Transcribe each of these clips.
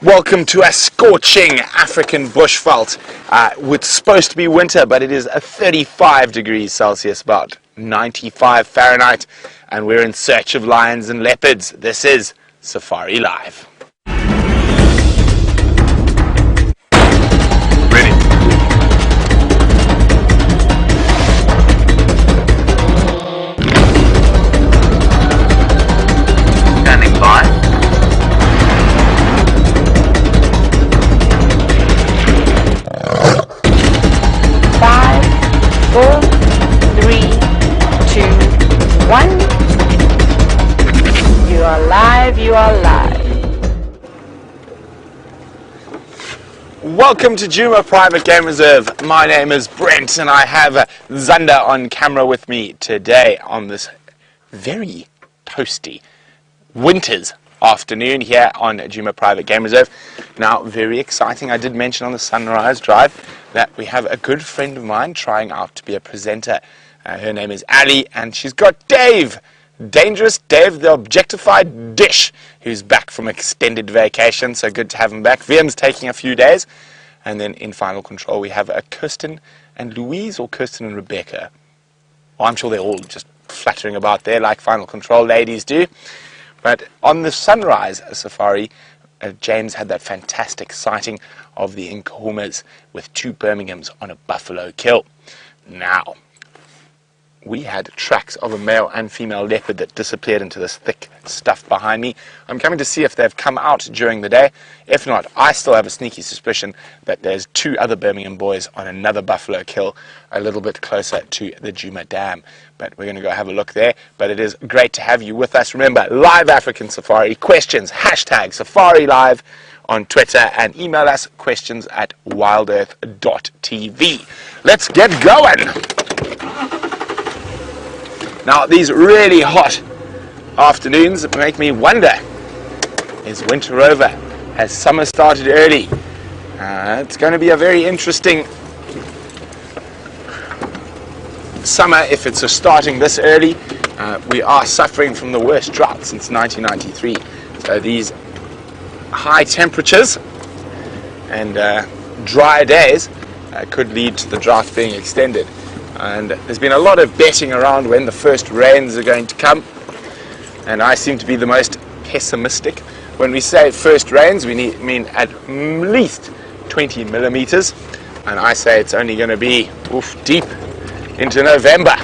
Welcome to a scorching African bushveld. It's supposed to be winter, but it is 35 degrees Celsius, about 95 Fahrenheit, and we're in search of lions and leopards. This is Safari Live. Ready? Standing by. 5, 4, 3, 2, 1. You are live, you are live. Welcome to Djuma Private Game Reserve. My name is Brent and I have Zander on camera with me today on this very toasty winter's afternoon here on Djuma Private Game Reserve. Now, very exciting. I did mention on the Sunrise Drive that we have a good friend of mine trying out to be a presenter. Her name is Ali, and she's got Dave, Dangerous Dave, the objectified dish, who's back from extended vacation. So good to have him back. Vian's taking a few days, and then in final control we have Kirsten and Louise, or Kirsten and Rebecca. Well, I'm sure they're all just fluttering about there like final control ladies do. But on the Sunrise Safari, James had that fantastic sighting of the Nkuhumas with 2 Birminghams on a buffalo kill. Now, we had tracks of a male and female leopard that disappeared into this thick stuff behind me. I'm coming to see if they've come out during the day. If not, I still have a sneaky suspicion that there's 2 other Birmingham boys on another buffalo kill a little bit closer to the Djuma Dam. But we're going to go have a look there. But it is great to have you with us. Remember, live African Safari questions, hashtag Safari Live on Twitter, and email us questions at WildEarthTV. Let's get going. Now, these really hot afternoons make me wonder, is winter over? Has summer started early? It's going to be a very interesting summer if it's starting this early. We are suffering from the worst drought since 1993. So these high temperatures and dry days could lead to the drought being extended. And there's been a lot of betting around when the first rains are going to come, and I seem to be the most pessimistic. When we say first rains, we mean at least 20 millimeters, and I say it's only going to be deep into November.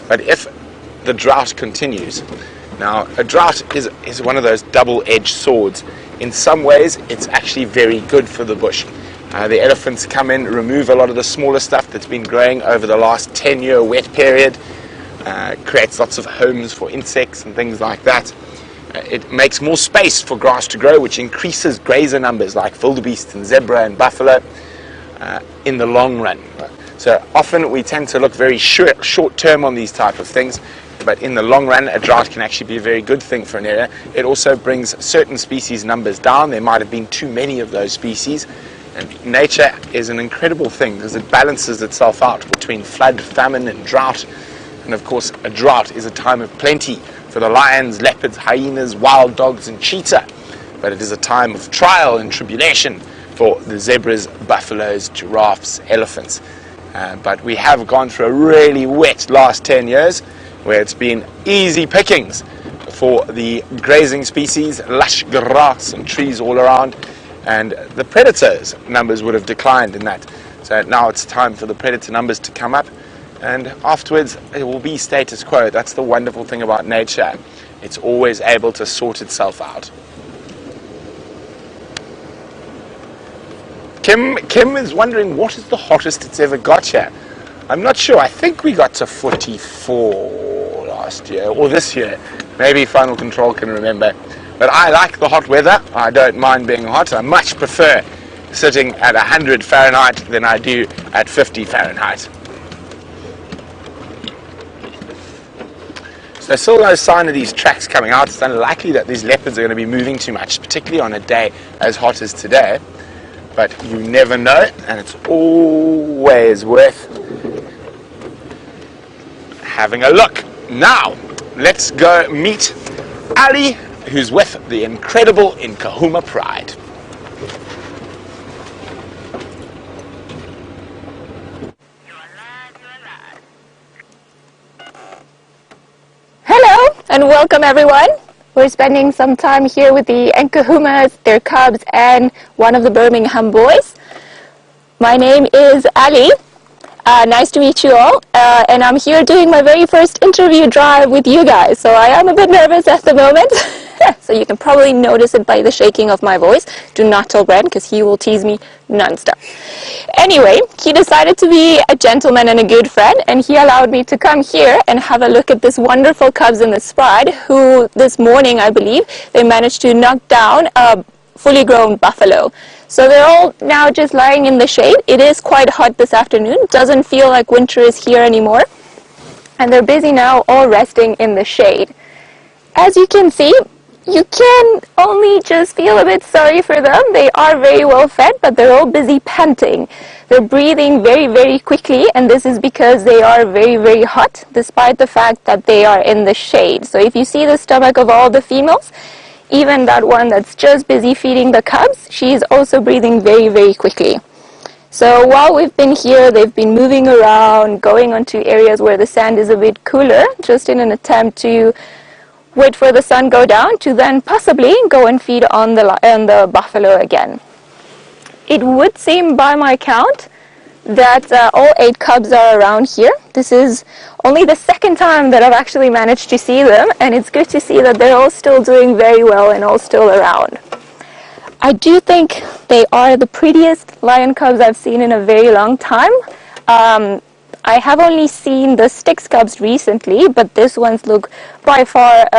But if the drought continues, now a drought is one of those double-edged swords. In some ways, it's actually very good for the bush. The elephants come in, remove a lot of the smaller stuff that's been growing over the last 10-year wet period, creates lots of homes for insects and things like that. It makes more space for grass to grow, which increases grazer numbers like wildebeest and zebra and buffalo in the long run. So often we tend to look very short term on these type of things, but in the long run a drought can actually be a very good thing for an area. It also brings certain species numbers down. There might have been too many of those species. And nature is an incredible thing because it balances itself out between flood, famine and drought. And of course, a drought is a time of plenty for the lions, leopards, hyenas, wild dogs and cheetah. But it is a time of trial and tribulation for the zebras, buffaloes, giraffes, elephants. But we have gone through a really wet last 10 years where it's been easy pickings for the grazing species, lush grass and trees all around. And the predators numbers would have declined in that. So now it's time for the predator numbers to come up, and afterwards it will be status quo. That's the wonderful thing about nature. It's always able to sort itself out. Kim is wondering what is the hottest it's ever got here. I'm not sure. I think we got to 44 last year, or this year. Maybe Final Control can remember. But I like the hot weather. I don't mind being hot. I much prefer sitting at 100 Fahrenheit than I do at 50 Fahrenheit. So there's still no sign of these tracks coming out. It's unlikely that these leopards are going to be moving too much, particularly on a day as hot as today. But you never know, and it's always worth having a look. Now, let's go meet Ali, who's with the incredible Nkuhuma Pride. Hello and welcome everyone. We're spending some time here with the Nkuhumas, their cubs, and one of the Birmingham boys. My name is Ali. Nice to meet you all, and I'm here doing my very first interview drive with you guys, so I am a bit nervous at the moment. So you can probably notice it by the shaking of my voice. Do not tell Brent, because he will tease me non-stop. Anyway, he decided to be a gentleman and a good friend, and he allowed me to come here and have a look at this wonderful cubs in this pride, who this morning, I believe, they managed to knock down a fully grown buffalo. So they're all now just lying in the shade. It is quite hot this afternoon. Doesn't feel like winter is here anymore. And they're busy now all resting in the shade. As you can see, you can only just feel a bit sorry for them. They are very well fed, but they're all busy panting. They're breathing very, very quickly, and this is because they are very, very hot, despite the fact that they are in the shade. So if you see the stomach of all the females, even that one that's just busy feeding the cubs, she's also breathing very, very quickly. So while we've been here, they've been moving around, going onto areas where the sand is a bit cooler, just in an attempt to wait for the sun go down to then possibly go and feed on the buffalo again. It would seem by my count that all 8 cubs are around here. This is only the second time that I've actually managed to see them, and it's good to see that they're all still doing very well and all still around. I do think they are the prettiest lion cubs I've seen in a very long time. I have only seen the Styx cubs recently, but this ones look by far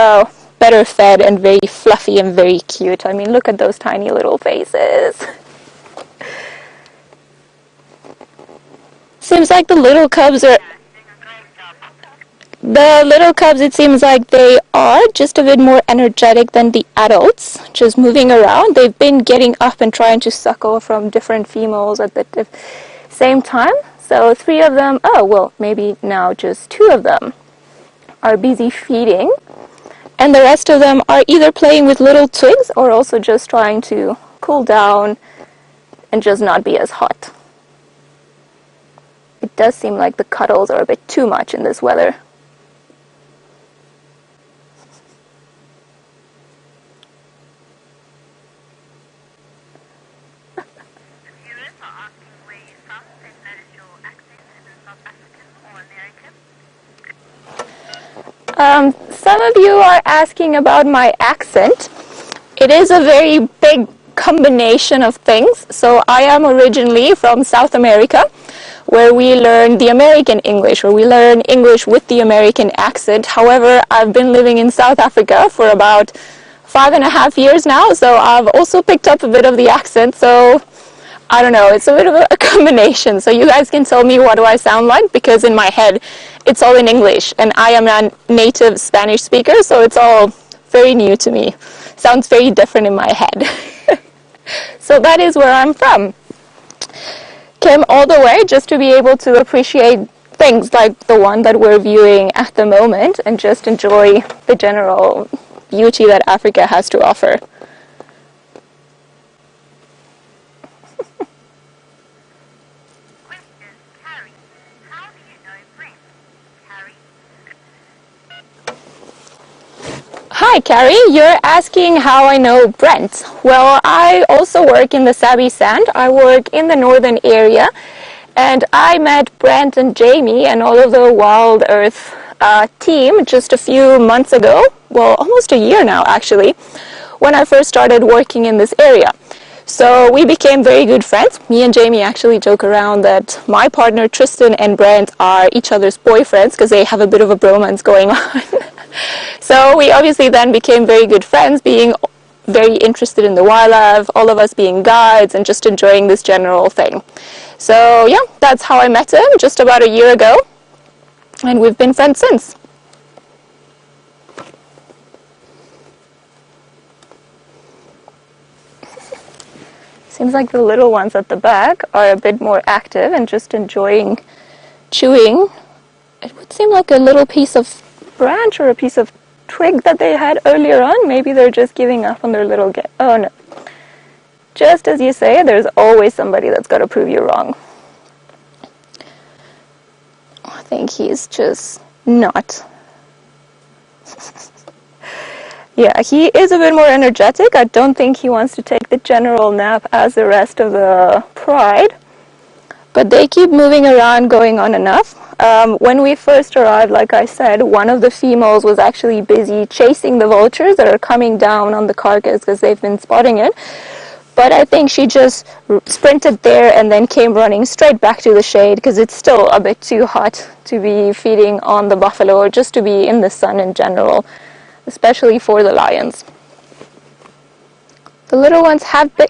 better fed and very fluffy and very cute. I mean, look at those tiny little faces. Seems like the little cubs, it seems like they are just a bit more energetic than the adults, just moving around. They've been getting up and trying to suckle from different females at the same time. So 3 of them, oh, well, maybe now just 2 of them are busy feeding. And the rest of them are either playing with little twigs or also just trying to cool down and just not be as hot. It does seem like the cuddles are a bit too much in this weather. Some of you are asking about my accent. It is a very big combination of things. So I am originally from South America, where we learn the American English, or we learn English with the American accent. However, I've been living in South Africa for about 5.5 years now, so I've also picked up a bit of the accent. So I don't know, it's a bit of a combination. So you guys can tell me what do I sound like, because in my head it's all in English, and I am a native Spanish speaker, so it's all very new to me. Sounds very different in my head. So that is where I'm from. Came all the way just to be able to appreciate things like the one that we're viewing at the moment and just enjoy the general beauty that Africa has to offer. Hi Carrie, you're asking how I know Brent. Well, I also work in the Sabi Sand. I work in the northern area, and I met Brent and Jamie and all of the Wild Earth team just a few months ago, well, almost a year now actually, when I first started working in this area. So we became very good friends. Me and Jamie actually joke around that my partner Tristan and Brent are each other's boyfriends because they have a bit of a bromance going on. So we obviously then became very good friends, being very interested in the wildlife, all of us being guides and just enjoying this general thing. So yeah, that's how I met him just about a year ago, and we've been friends since. Seems like the little ones at the back are a bit more active and just enjoying chewing. It would seem like a little piece of branch or a piece of twig that they had earlier on. Maybe they're just giving up on their little game. Oh no. Just as you say, there's always somebody that's got to prove you wrong. I think he's just not. Yeah, he is a bit more energetic. I don't think he wants to take the general nap as the rest of the pride. But they keep moving around, going on enough. When we first arrived, like I said, one of the females was actually busy chasing the vultures that are coming down on the carcass because they've been spotting it. But I think she just sprinted there and then came running straight back to the shade because it's still a bit too hot to be feeding on the buffalo or just to be in the sun in general, especially for the lions. The little ones have been...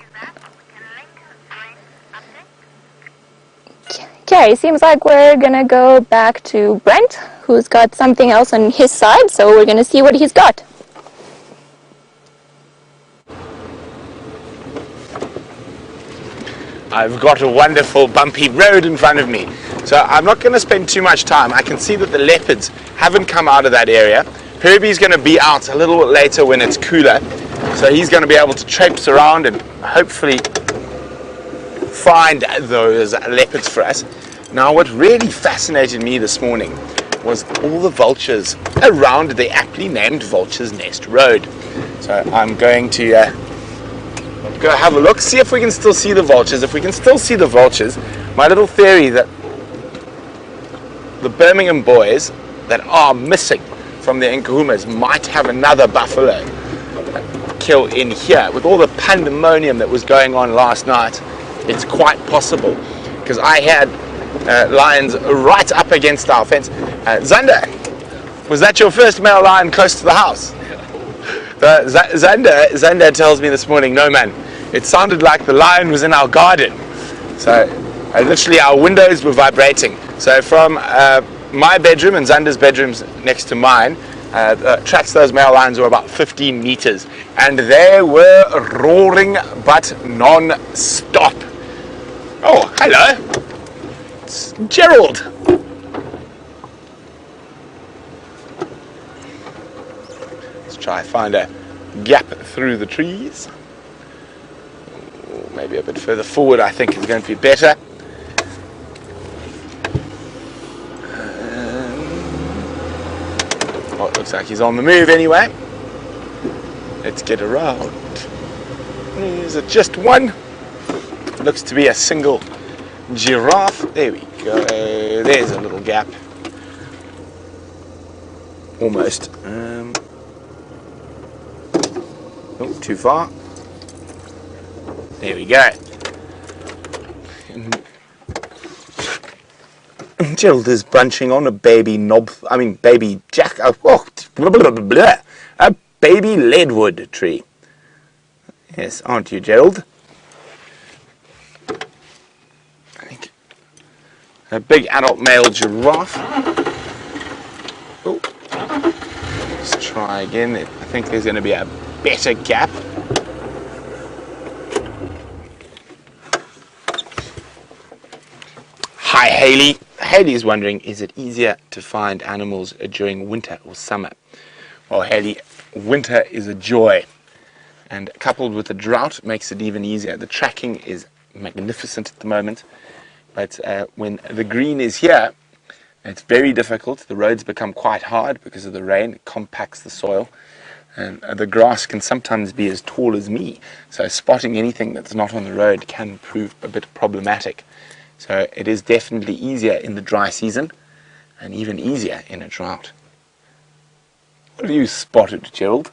Okay, seems like we're gonna go back to Brent, who's got something else on his side, so we're gonna see what he's got. I've got a wonderful bumpy road in front of me, so I'm not going to spend too much time. I can see that the leopards haven't come out of that area. Herbie's going to be out a little bit later when it's cooler, so he's going to be able to traipse around and hopefully find those leopards for us. Now, what really fascinated me this morning was all the vultures around the aptly named Vulture's Nest Road. So I'm going to go have a look, see if we can still see the vultures. If we can still see the vultures, my little theory that the Birmingham boys that are missing from the Nkuhumas might have another buffalo kill in here. With all the pandemonium that was going on last night, it's quite possible, because I had lions right up against our fence. Zander, was that your first male lion close to the house? Zander tells me this morning, no man, it sounded like the lion was in our garden. So literally our windows were vibrating. So from my bedroom and Zander's bedroom's next to mine, the tracks those male lions were about 15 meters, and they were roaring but non-stop. Oh, hello, it's Gerald. Let's try find a gap through the trees. Maybe a bit further forward, I think, is going to be better. Well, it looks like he's on the move anyway. Let's get around. Is it just one? Looks to be a single giraffe. There we go. There's a little gap. Almost. Oh, too far. There we go. Gerald is bunching on a baby baby jack. A baby leadwood tree. Yes, aren't you, Gerald? I think a big adult male giraffe. Oh, let's try again. I think there's going to be a better gap. Hi, Haley. Haley is wondering, is it easier to find animals during winter or summer? Well, Haley, winter is a joy, and coupled with the drought makes it even easier. The tracking is magnificent at the moment, but when the green is here, it's very difficult. The roads become quite hard because of the rain. It compacts the soil, and the grass can sometimes be as tall as me, so spotting anything that's not on the road can prove a bit problematic. So it is definitely easier in the dry season, and even easier in a drought. What have you spotted, Gerald?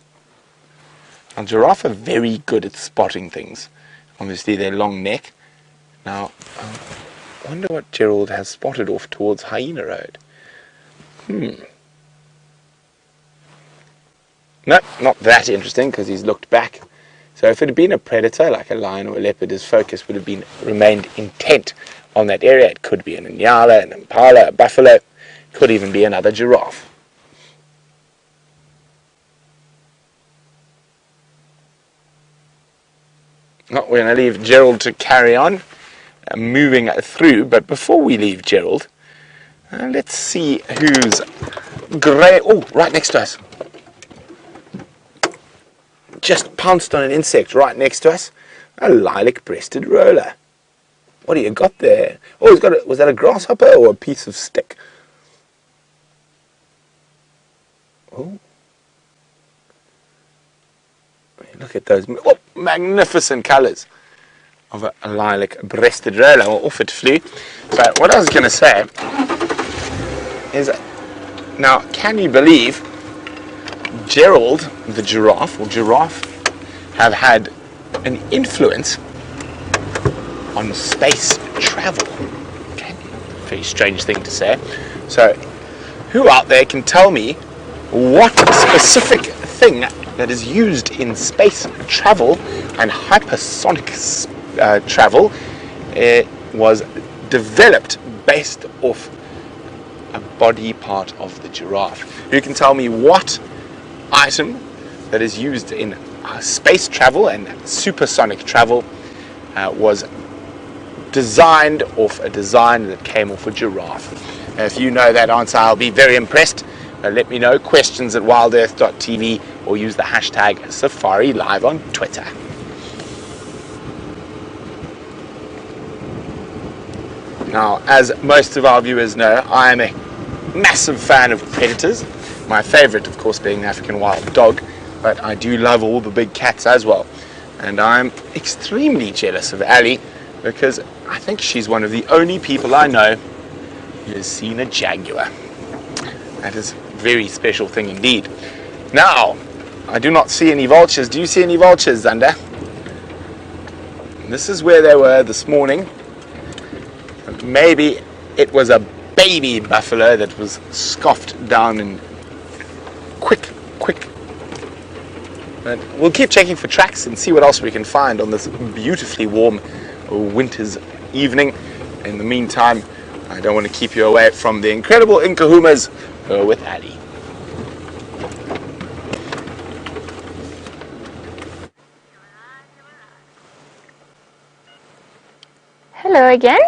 Now, giraffe are very good at spotting things. Obviously, their long neck. Now, I wonder what Gerald has spotted off towards Hyena Road. No, not that interesting, because he's looked back. So if it had been a predator, like a lion or a leopard, his focus would have remained intent on that area. It could be an Inyala, an Impala, a buffalo, could even be another giraffe. We're going to leave Gerald to carry on, moving through, but before we leave Gerald, let's see who's grey. Oh, right next to us. just pounced on an insect right next to us. A lilac-breasted roller. What do you got there? Oh, he's got a, was that a grasshopper or a piece of stick? Oh. Look at those magnificent colours of a lilac-breasted roller. Well, off it flew. But what I was going to say is, now, can you believe Gerald the giraffe, or giraffe, have had an influence on space travel? Okay. Very strange thing to say. So, who out there can tell me what specific thing that is used in space travel and hypersonic travel was developed based off a body part of the giraffe? Who can tell me what item that is used in space travel and supersonic travel was designed off a design that came off a giraffe? If you know that answer, I'll be very impressed. Let me know, questions at WildEarthTV, or use the hashtag SafariLive on Twitter. Now, as most of our viewers know, I am a massive fan of predators. My favourite, of course, being the African wild dog, but I do love all the big cats as well. And I'm extremely jealous of Ali, because I think she's one of the only people I know who has seen a jaguar. That is a very special thing indeed. Now, I do not see any vultures. Do you see any vultures, Zander? This is where they were this morning. Maybe it was a baby buffalo that was scoffed down in quick. But we'll keep checking for tracks and see what else we can find on this beautifully warm winter's evening. In the meantime, I don't want to keep you away from the incredible Inkuhumas with Ali. Hello again.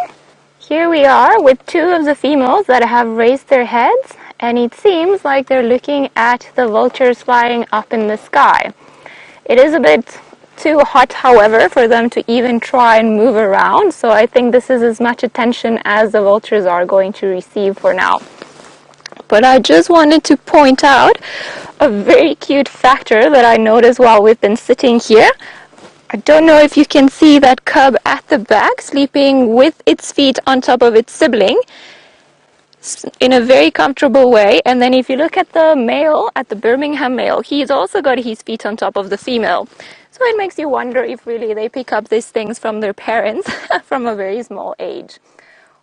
Here we are with two of the females that have raised their heads, and it seems like they're looking at the vultures flying up in the sky. It is a bit too hot, however, for them to even try and move around, so I think this is as much attention as the vultures are going to receive for now. But I just wanted to point out a very cute factor that I noticed while we've been sitting here. I don't know if you can see that cub at the back sleeping with its feet on top of its sibling in a very comfortable way. And then if you look at the male, at the Birmingham male, he's also got his feet on top of the female. So it makes you wonder if really they pick up these things from their parents from a very small age.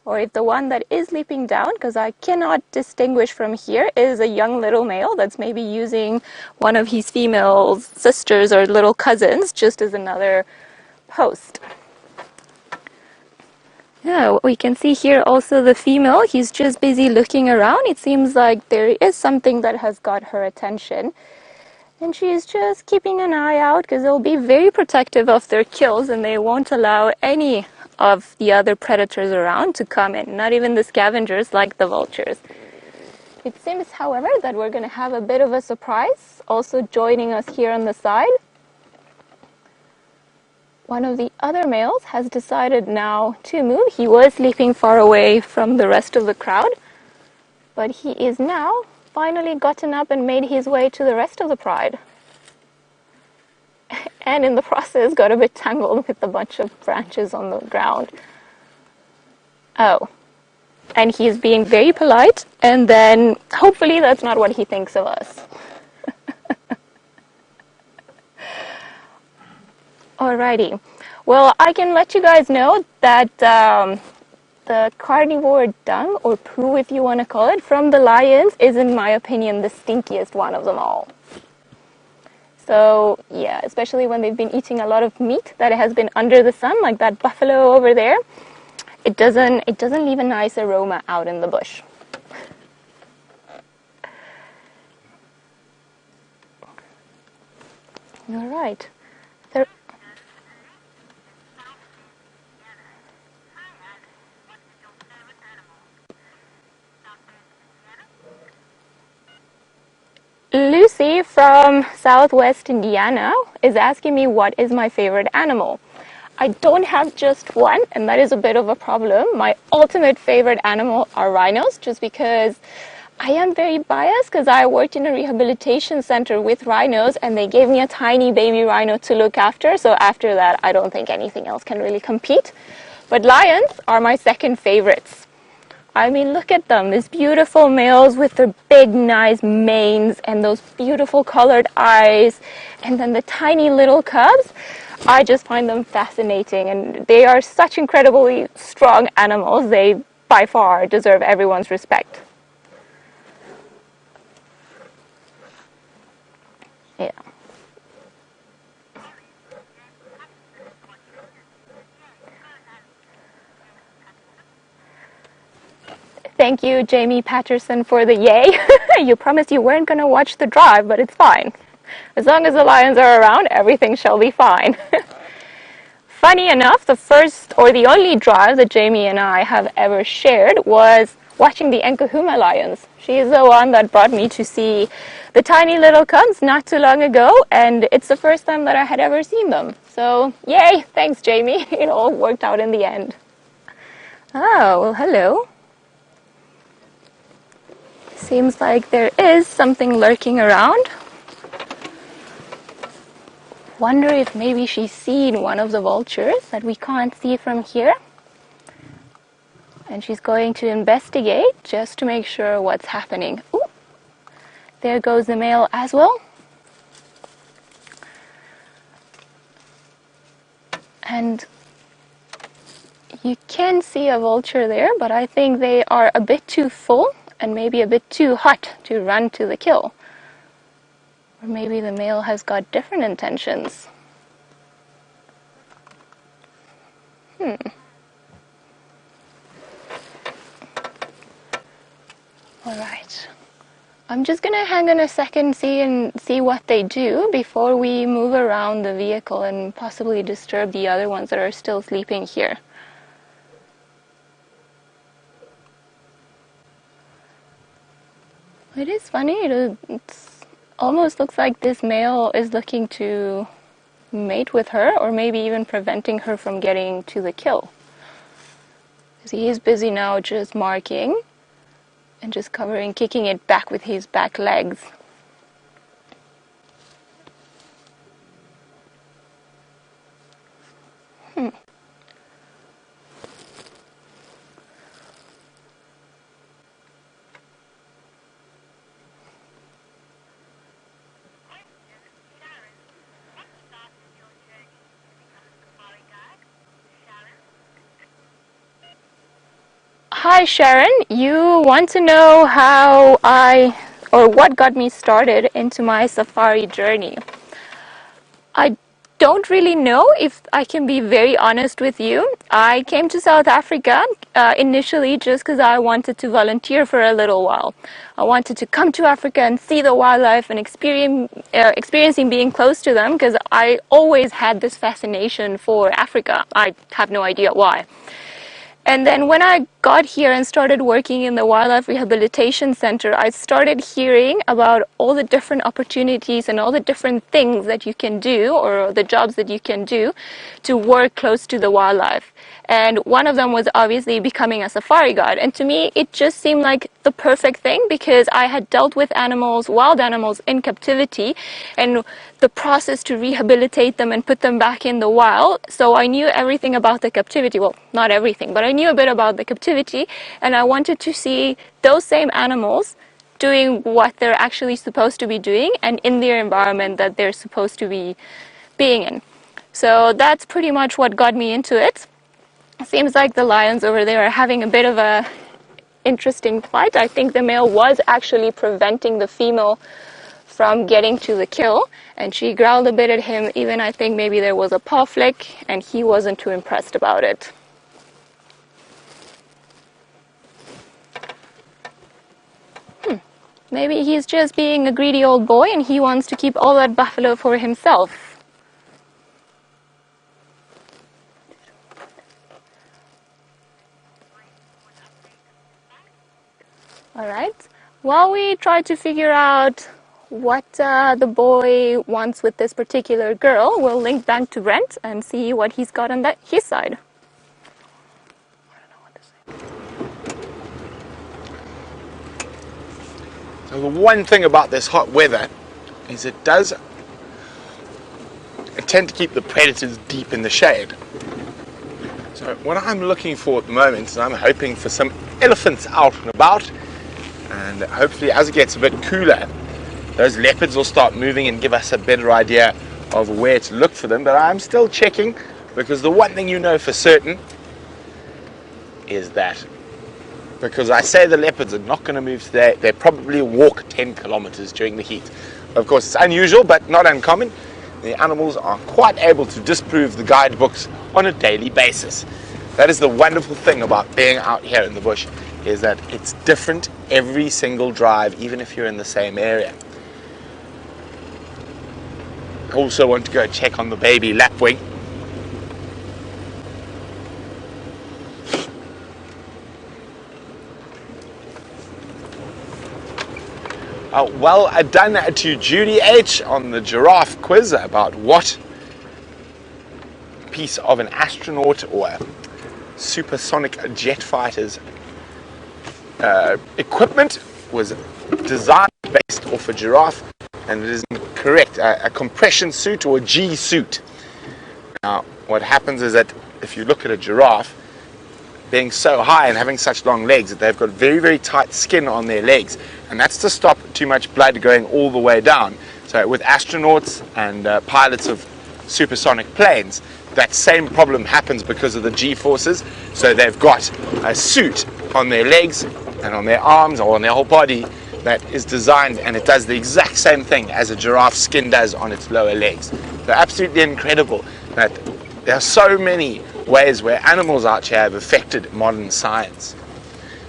Or if the one that is sleeping down, because I cannot distinguish from here, is a young little male that's maybe using one of his female sisters or little cousins just as another post. Yeah, we can see here also the female. He's just busy looking around. It seems like there is something that has got her attention. And she's just keeping an eye out because they'll be very protective of their kills and they won't allow any of the other predators around to come in, not even the scavengers like the vultures. It seems, however, that we're going to have a bit of a surprise. Also joining us here on the side, one of the other males has decided now to move. He was sleeping far away from the rest of the crowd, but he is now finally gotten up and made his way to the rest of the pride. And in the process got a bit tangled with a bunch of branches on the ground. Oh, and he's being very polite, and then hopefully that's not what he thinks of us. Alrighty, well, I can let you guys know that the carnivore dung, or poo if you want to call it, from the lions is, in my opinion, the stinkiest one of them all. So yeah, especially when they've been eating a lot of meat that has been under the sun, like that buffalo over there, it doesn't leave a nice aroma out in the bush. All right. Lucy Kathy from Southwest Indiana is asking me what is my favorite animal. I don't have just one, and that is a bit of a problem. My ultimate favorite animal are rhinos, just because I am very biased because I worked in a rehabilitation center with rhinos and they gave me a tiny baby rhino to look after. So after that, I don't think anything else can really compete. But lions are my second favorites. I mean, look at them, these beautiful males with their big, nice manes and those beautiful colored eyes, and then the tiny little cubs. I just find them fascinating, and they are such incredibly strong animals. They, by far, deserve everyone's respect. Yeah. Thank you, Jamie Patterson, for the yay. You promised you weren't going to watch the drive, but it's fine. As long as the lions are around, everything shall be fine. Funny enough, the first or the only drive that Jamie and I have ever shared was watching the Nkuhuma lions. She is the one that brought me to see the tiny little cubs not too long ago, and it's the first time that I had ever seen them. So, yay! Thanks, Jamie. It all worked out in the end. Oh, well, hello. Seems like there is something lurking around. Wonder if maybe she's seen one of the vultures that we can't see from here. And she's going to investigate just to make sure what's happening. Ooh, there goes the male as well. And you can see a vulture there, but I think they are a bit too full and maybe a bit too hot to run to the kill. Or maybe the male has got different intentions. Alright. I'm just going to hang on a second and see what they do before we move around the vehicle and possibly disturb the other ones that are still sleeping here. It is funny, it almost looks like this male is looking to mate with her, or maybe even preventing her from getting to the kill. Because he is busy now just marking and just covering, kicking it back with his back legs. Hi Sharon, you want to know how what got me started into my safari journey. I don't really know, if I can be very honest with you. I came to South Africa initially just because I wanted to volunteer for a little while. I wanted to come to Africa and see the wildlife and experiencing being close to them, because I always had this fascination for Africa. I have no idea why. And then when I got here and started working in the Wildlife Rehabilitation Center, I started hearing about all the different opportunities and all the different things that you can do, or the jobs that you can do, to work close to the wildlife. And one of them was obviously becoming a safari guide. And to me, it just seemed like the perfect thing, because I had dealt with animals, wild animals in captivity, and the process to rehabilitate them and put them back in the wild. So I knew everything about the captivity. Well, not everything, but I knew a bit about the captivity, and I wanted to see those same animals doing what they're actually supposed to be doing and in their environment that they're supposed to be being in. So that's pretty much what got me into it. Seems like the lions over there are having a bit of a interesting fight. I think the male was actually preventing the female from getting to the kill, and she growled a bit at him. Even I think maybe there was a paw flick, and he wasn't too impressed about it. Maybe he's just being a greedy old boy and he wants to keep all that buffalo for himself. Alright, while we try to figure out what the boy wants with this particular girl. We'll link back to Brent and see what he's got on his side. So the one thing about this hot weather is it does tend to keep the predators deep in the shade. So what I'm looking for at the moment is I'm hoping for some elephants out and about, and hopefully as it gets a bit cooler, those leopards will start moving and give us a better idea of where to look for them. But I'm still checking, because the one thing you know for certain is that because I say the leopards are not going to move today, they probably walk 10 kilometers during the heat. Of course, it's unusual, but not uncommon. The animals are quite able to disprove the guidebooks on a daily basis. That is the wonderful thing about being out here in the bush, is that it's different every single drive, even if you're in the same area. I also want to go check on the baby Lapwing. Well done to Judy H on the giraffe quiz about what piece of an astronaut or a supersonic jet fighter's equipment was designed based off a giraffe, and it is correct, a compression suit or a G suit. Now what happens is that if you look at a giraffe, being so high and having such long legs, that they've got very, very tight skin on their legs, and that's to stop too much blood going all the way down. So with astronauts and pilots of supersonic planes, that same problem happens because of the G-forces. So they've got a suit on their legs and on their arms or on their whole body that is designed, and it does the exact same thing as a giraffe's skin does on its lower legs. They're absolutely incredible that there are so many ways where animals out here have affected modern science.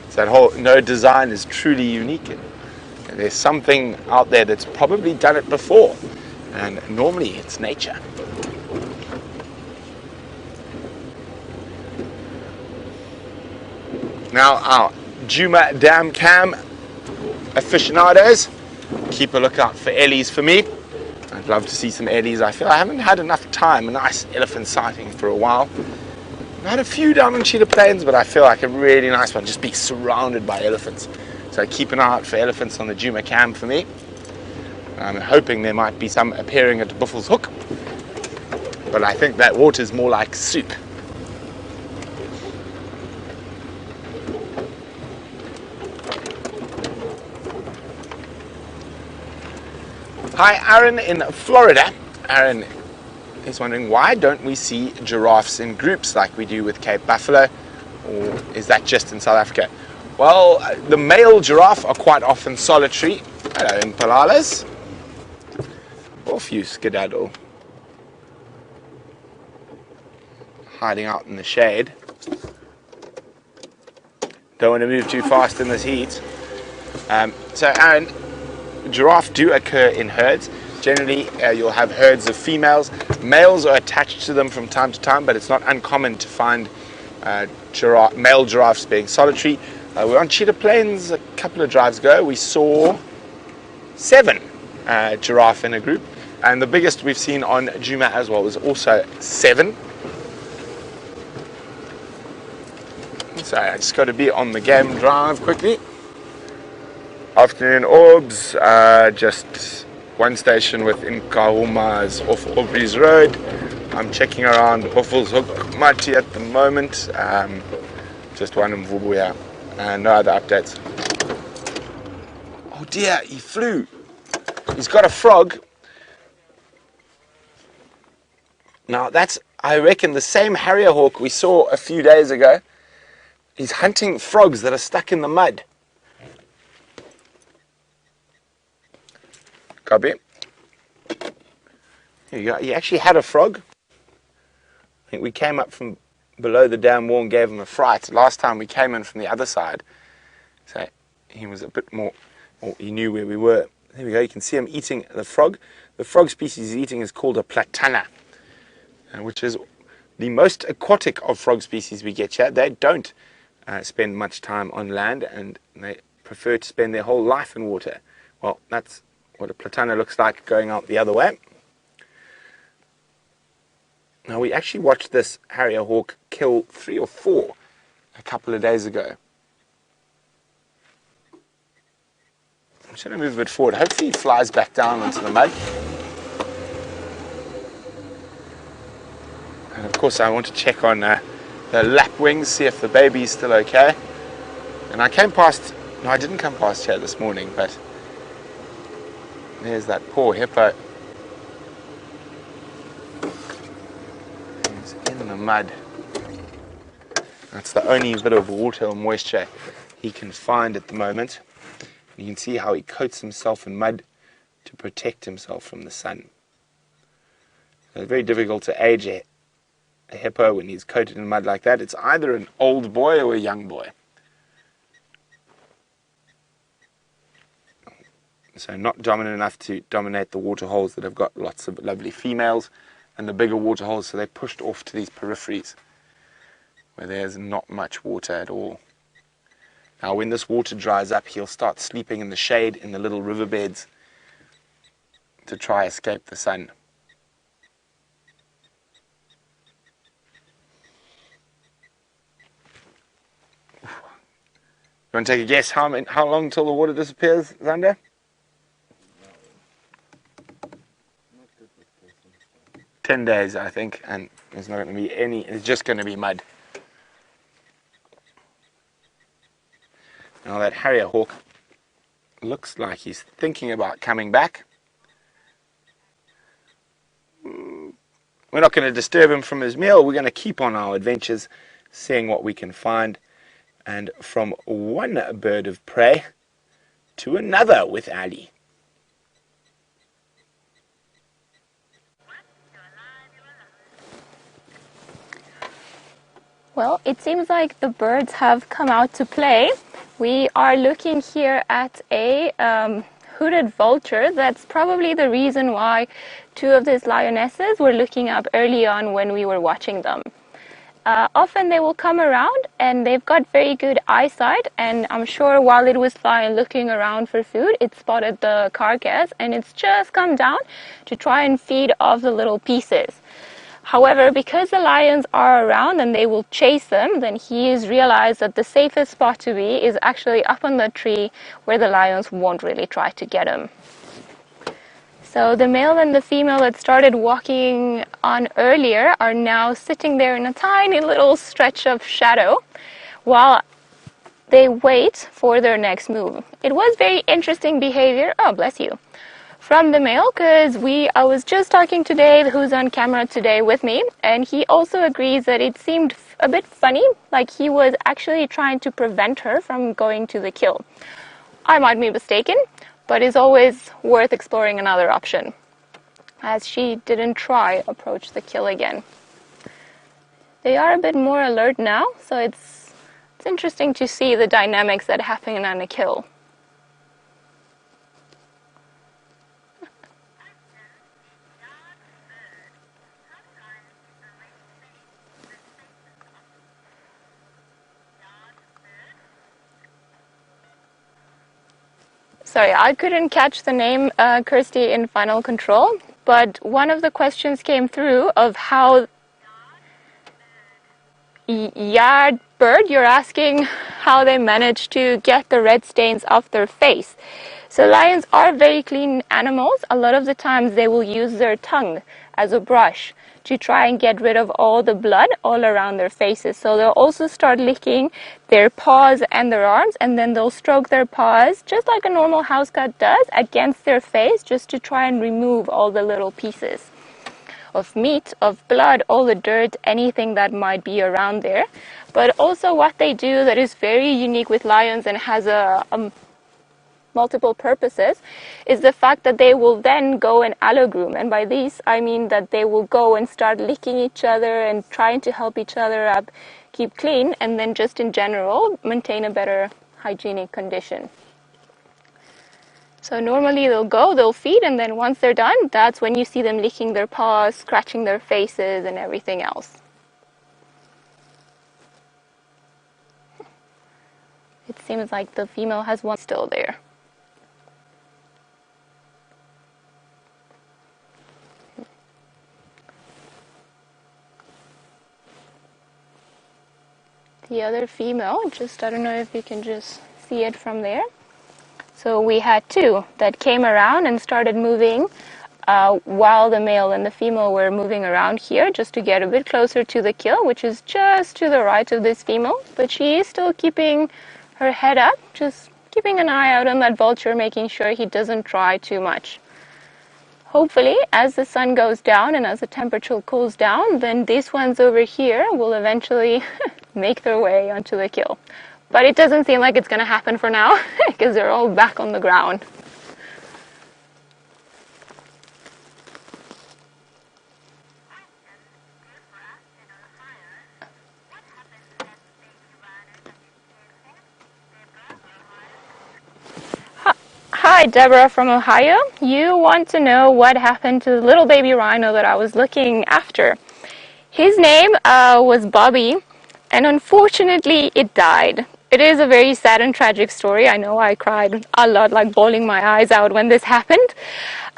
So that whole no design is truly unique, and there's something out there that's probably done it before, and normally it's nature. Now our Djuma dam cam aficionados, keep a lookout for ellies for me. I'd love to see some ellies. I feel I haven't had enough time, a nice elephant sighting for a while. I've had a few down on Cheetah Plains, but I feel like a really nice one, just be surrounded by elephants. So keep an eye out for elephants on the Djuma cam for me. I'm hoping there might be some appearing at Buffel's Hook, but I think that water's more like soup. Hi, Aaron in Florida. Aaron is wondering, why don't we see giraffes in groups like we do with Cape Buffalo, or is that just in South Africa? Well, the male giraffe are quite often solitary. Hello, Impalalas. Off you skedaddle. Hiding out in the shade. Don't want to move too fast in this heat. So Aaron, giraffe do occur in herds. Generally, you'll have herds of females. Males are attached to them from time to time, but it's not uncommon to find male giraffes being solitary. We were on Cheetah Plains a couple of drives ago. We saw 7 giraffe in a group, and the biggest we've seen on Djuma as well was also 7. So I just got to be on the game drive quickly. Afternoon orbs, just one station with Nkuhuma is off Aubrey's Road. I'm checking around Buffel's Hook Mati at the moment. Just one in Vubuya, and no other updates. Oh dear, he flew. He's got a frog. Now that's, I reckon, the same Harrier hawk we saw a few days ago. He's hunting frogs that are stuck in the mud. Copy. Here you go. He actually had a frog. I think we came up from below the dam wall and gave him a fright. Last time we came in from the other side. So he was a bit more, or he knew where we were. There we go. You can see him eating the frog. The frog species he's eating is called a platana, which is the most aquatic of frog species we get here. They don't spend much time on land, and they prefer to spend their whole life in water. Well, that's what a platana looks like going out the other way. Now, we actually watched this Harrier hawk kill 3 or 4 a couple of days ago. I'm just going to move a bit forward. Hopefully he flies back down into the mud. And of course I want to check on the Lapwings, see if the baby's still okay. And I came past, no, I didn't come past here this morning, but there's that poor hippo. He's in the mud. That's the only bit of water or moisture he can find at the moment. You can see how he coats himself in mud to protect himself from the sun. So it's very difficult to age a hippo when he's coated in mud like that. It's either an old boy or a young boy. So not dominant enough to dominate the water holes that have got lots of lovely females, and the bigger water holes, so they're pushed off to these peripheries where there's not much water at all. Now when this water dries up, he'll start sleeping in the shade in the little riverbeds to try escape the sun. You want to take a guess how long until the water disappears, Xander? 10 days, I think, and there's not going to be any, it's just going to be mud. Now that Harrier hawk looks like he's thinking about coming back. We're not going to disturb him from his meal. We're going to keep on our adventures, seeing what we can find. And from one bird of prey to another with Ali. Well, it seems like the birds have come out to play. We are looking here at a hooded vulture. That's probably the reason why 2 of these lionesses were looking up early on when we were watching them. Often they will come around and they've got very good eyesight, and I'm sure while it was flying looking around for food, it spotted the carcass and it's just come down to try and feed off the little pieces. However, because the lions are around and they will chase them, then he has realized that the safest spot to be is actually up on the tree where the lions won't really try to get him. So the male and the female that started walking on earlier are now sitting there in a tiny little stretch of shadow while they wait for their next move. It was very interesting behavior, oh bless you, from the male, because I was just talking to Dave, who's on camera today with me, and he also agrees that it seemed a bit funny, like he was actually trying to prevent her from going to the kill. I might be mistaken, but it's always worth exploring another option, as she didn't try approach the kill again. They are a bit more alert now, so it's interesting to see the dynamics that happen on a kill. Sorry, I couldn't catch the name, Kirsty, in Final Control, but one of the questions came through of how yard bird, you're asking how they manage to get the red stains off their face. So lions are very clean animals. A lot of the times they will use their tongue as a brush to try and get rid of all the blood all around their faces. So they'll also start licking their paws and their arms, and then they'll stroke their paws just like a normal house cat does against their face, just to try and remove all the little pieces of meat, of blood, all the dirt, anything that might be around there. But also what they do that is very unique with lions and has multiple purposes is the fact that they will then go and allogroom. And by this I mean that they will go and start licking each other and trying to help each other up, keep clean, and then just in general maintain a better hygienic condition. So normally they'll feed, and then once they're done, that's when you see them licking their paws, scratching their faces and everything else. It seems like the female has one still there. the other female. Just, I don't know if you can just see it from there. So we had two that came around and started moving while the male and the female were moving around here just to get a bit closer to the kill, which is just to the right of this female. But she is still keeping her head up, just keeping an eye out on that vulture, making sure he doesn't try too much. Hopefully, as the sun goes down and as the temperature cools down, then these ones over here will eventually make their way onto the kill. But it doesn't seem like it's going to happen for now, because they're all back on the ground. Hi, Deborah from Ohio. You want to know what happened to the little baby rhino that I was looking after. His name was Bobby, and unfortunately it died. It is a very sad and tragic story. I know I cried a lot, like bawling my eyes out when this happened.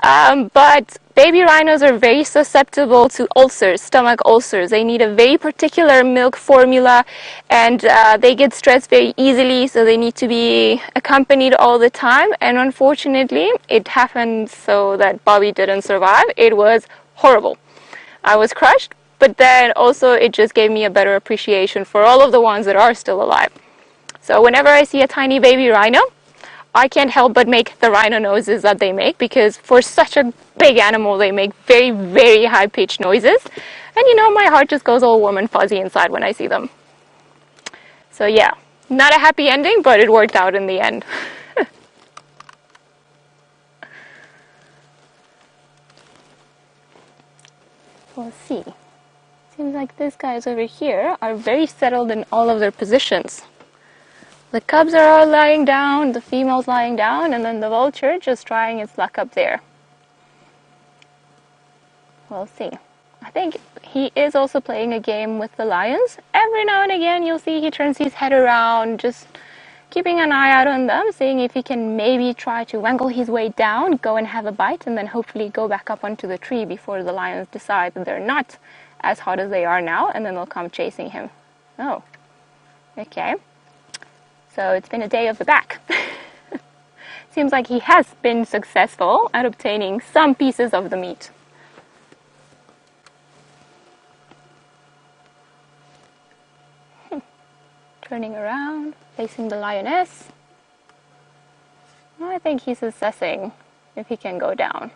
But baby rhinos are very susceptible to ulcers, stomach ulcers. They need a very particular milk formula, and they get stressed very easily, so they need to be accompanied all the time. And unfortunately, it happened so that Bobby didn't survive. It was horrible. I was crushed, but then also it just gave me a better appreciation for all of the ones that are still alive. So whenever I see a tiny baby rhino, I can't help but make the rhino noises that they make, because for such a big animal, they make very, very high-pitched noises. And you know, my heart just goes all warm and fuzzy inside when I see them. So yeah, not a happy ending, but it worked out in the end. We'll see. Seems like these guys over here are very settled in all of their positions. The cubs are all lying down, the female's lying down, and then the vulture just trying its luck up there. We'll see. I think he is also playing a game with the lions. Every now and again you'll see he turns his head around, just keeping an eye out on them, seeing if he can maybe try to wangle his way down, go and have a bite, and then hopefully go back up onto the tree before the lions decide that they're not as hot as they are now, and then they'll come chasing him. Oh, okay. So it's been a day of the back. Seems like he has been successful at obtaining some pieces of the meat. Turning around, facing the lioness. I think he's assessing if he can go down.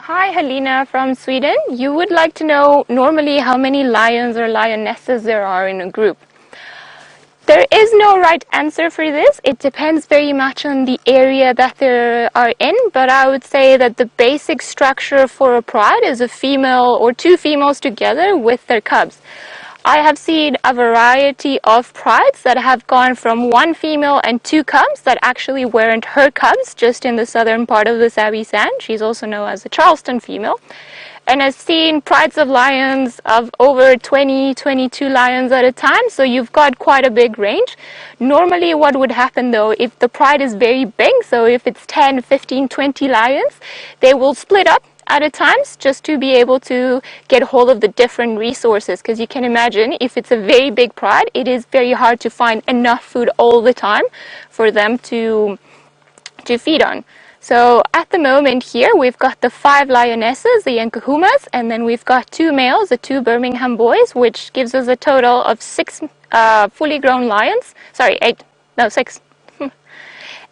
Hi, Helena from Sweden. You would like to know normally how many lions or lionesses there are in a group. There is no right answer for this. It depends very much on the area that they are in, but I would say that the basic structure for a pride is a female or two females together with their cubs. I have seen a variety of prides that have gone from one female and two cubs that actually weren't her cubs, just in the southern part of the Sabi Sand. She's also known as the Charleston female. And I've seen prides of lions of over 20, 22 lions at a time, so you've got quite a big range. Normally what would happen though, if the pride is very big, so if it's 10, 15, 20 lions, they will split up at a time just to be able to get hold of the different resources, because you can imagine if it's a very big pride, it is very hard to find enough food all the time for them to feed on. So at the moment here we've got the 5 lionesses, the Nkuhumas, and then we've got 2 males, the 2 Birmingham boys, which gives us a total of 6 fully grown lions. Sorry, 6.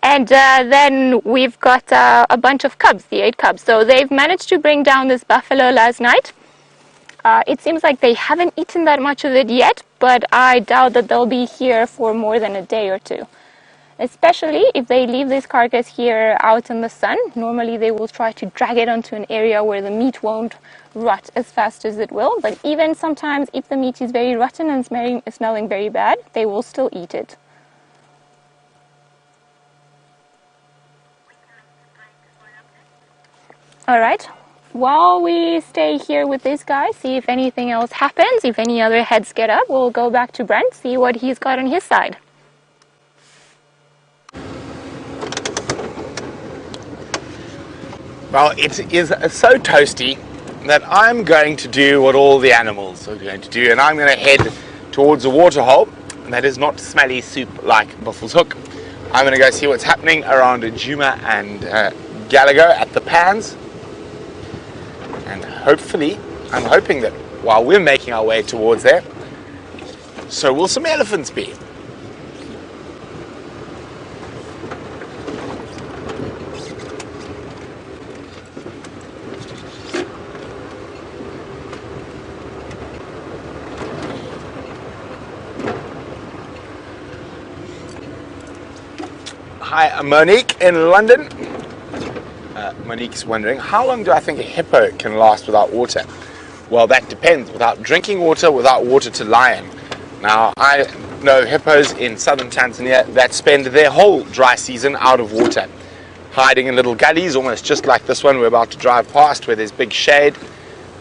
And then we've got a bunch of cubs, the 8 cubs. So they've managed to bring down this buffalo last night. It seems like they haven't eaten that much of it yet, but I doubt that they'll be here for more than a day or two. Especially if they leave this carcass here out in the sun. Normally they will try to drag it onto an area where the meat won't rot as fast as it will. But even sometimes if the meat is very rotten and smelling very bad, they will still eat it. Alright, while we stay here with this guy, see if anything else happens, if any other heads get up, we'll go back to Brent, see what he's got on his side. Well, it is so toasty that I'm going to do what all the animals are going to do, and I'm going to head towards a water hole that is not smelly soup like Buffalo's Hook. I'm going to go see what's happening around Djuma and Gallagher at the pans, and hopefully, I'm hoping that while we're making our way towards there, so will some elephants be. Hi, I'm Monique in London. Monique's wondering, how long do I think a hippo can last without water? Well, that depends. Without drinking water, without water to lie in. Now, I know hippos in southern Tanzania that spend their whole dry season out of water, hiding in little gullies, almost just like this one we're about to drive past, where there's big shade,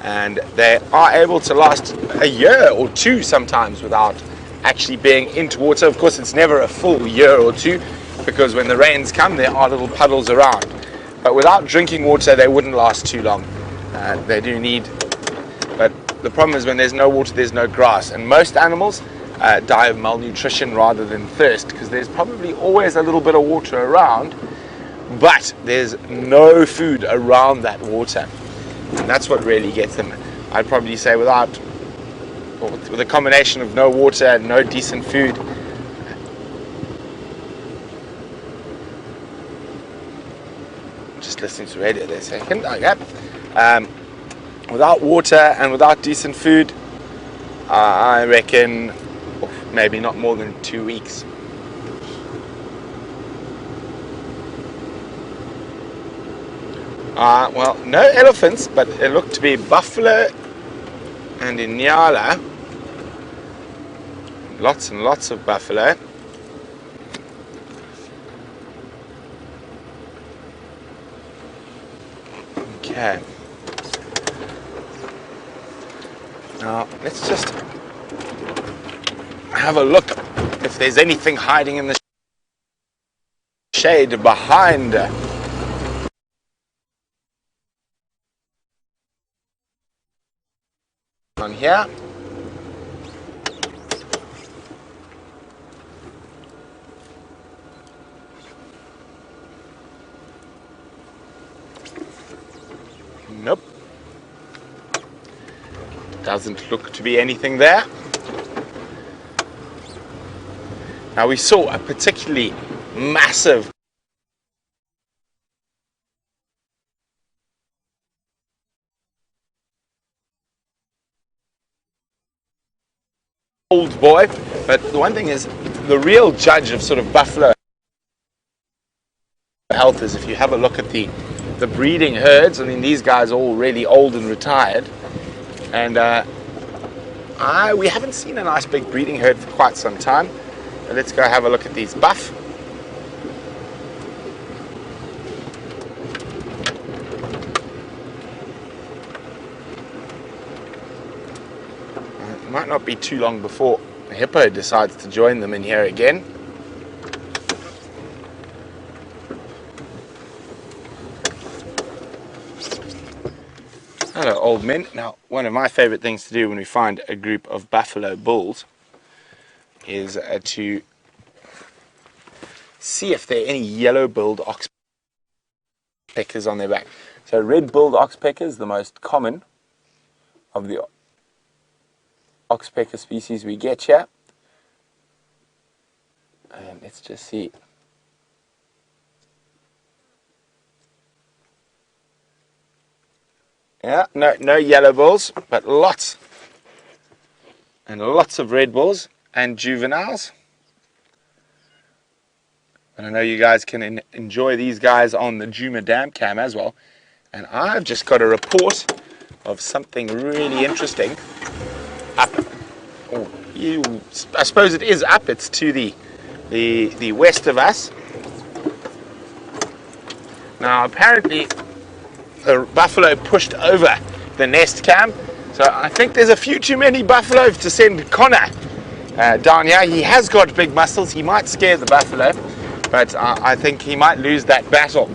and they are able to last a year or two sometimes without actually being into water. Of course, it's never a full year or two, because when the rains come, there are little puddles around. But without drinking water, they wouldn't last too long. They do need, but the problem is when there's no water, there's no grass. And most animals die of malnutrition rather than thirst, because there's probably always a little bit of water around, but there's no food around that water. And that's what really gets them. I'd probably say with a combination of no water and no decent food, listening to radio there a second. Okay. Without water and without decent food, I reckon maybe not more than 2 weeks. Well, no elephants, but it looked to be buffalo and inyala. Lots and lots of buffalo. Okay. Now let's just have a look if there's anything hiding in the shade behind on here. Nope. Doesn't look to be anything there. Now we saw a particularly massive old boy, but the one thing is, the real judge of sort of buffalo health is if you have a look at the breeding herds. I mean, these guys are all really old and retired, and we haven't seen a nice big breeding herd for quite some time. But let's go have a look at these buff. It might not be too long before the hippo decides to join them in here again. Hello, old men. Now, one of my favorite things to do when we find a group of buffalo bulls is to see if there are any yellow-billed oxpeckers on their back. So red-billed oxpecker is the most common of the oxpecker species we get here. And let's just see. Yeah, no yellow bulls, but lots and lots of red bulls and juveniles. And I know you guys can enjoy these guys on the Djuma Dam cam as well. And I've just got a report of something really interesting up. I suppose it is up. It's to the west of us. Now apparently the buffalo pushed over the nest cam, so I think there's a few too many buffalo to send Connor down here. He has got big muscles. He might scare the buffalo, but I think he might lose that battle.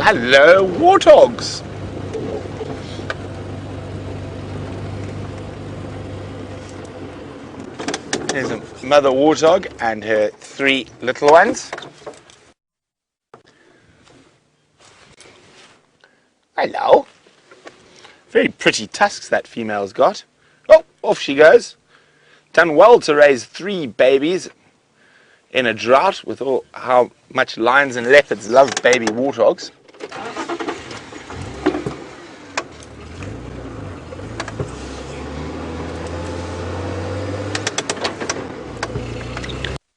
hello, Warthogs. Here's a mother warthog and her 3 little ones. Hello. Very pretty tusks that female's got. Oh, off she goes. Done well to raise 3 babies in a drought, with all how much lions and leopards love baby warthogs.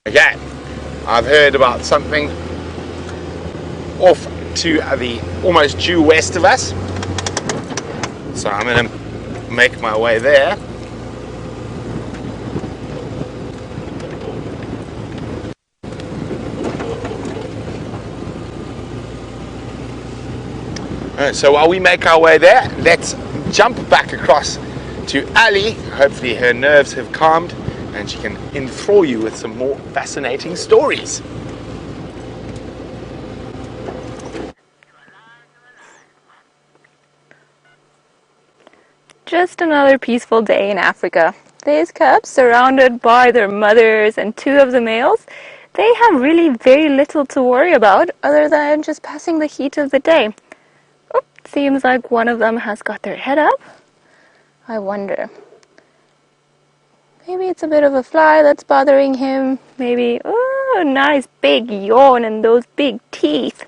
Okay, I've heard about something off to the almost due west of us, so I'm going to make my way there. So while we make our way there, let's jump back across to Ali. Hopefully her nerves have calmed and she can enthrall you with some more fascinating stories. Just another peaceful day in Africa. These cubs, surrounded by their mothers and 2 of the males, they have really very little to worry about other than just passing the heat of the day. Oh, seems like one of them has got their head up. I wonder. Maybe it's a bit of a fly that's bothering him. Maybe, oh, nice big yawn and those big teeth.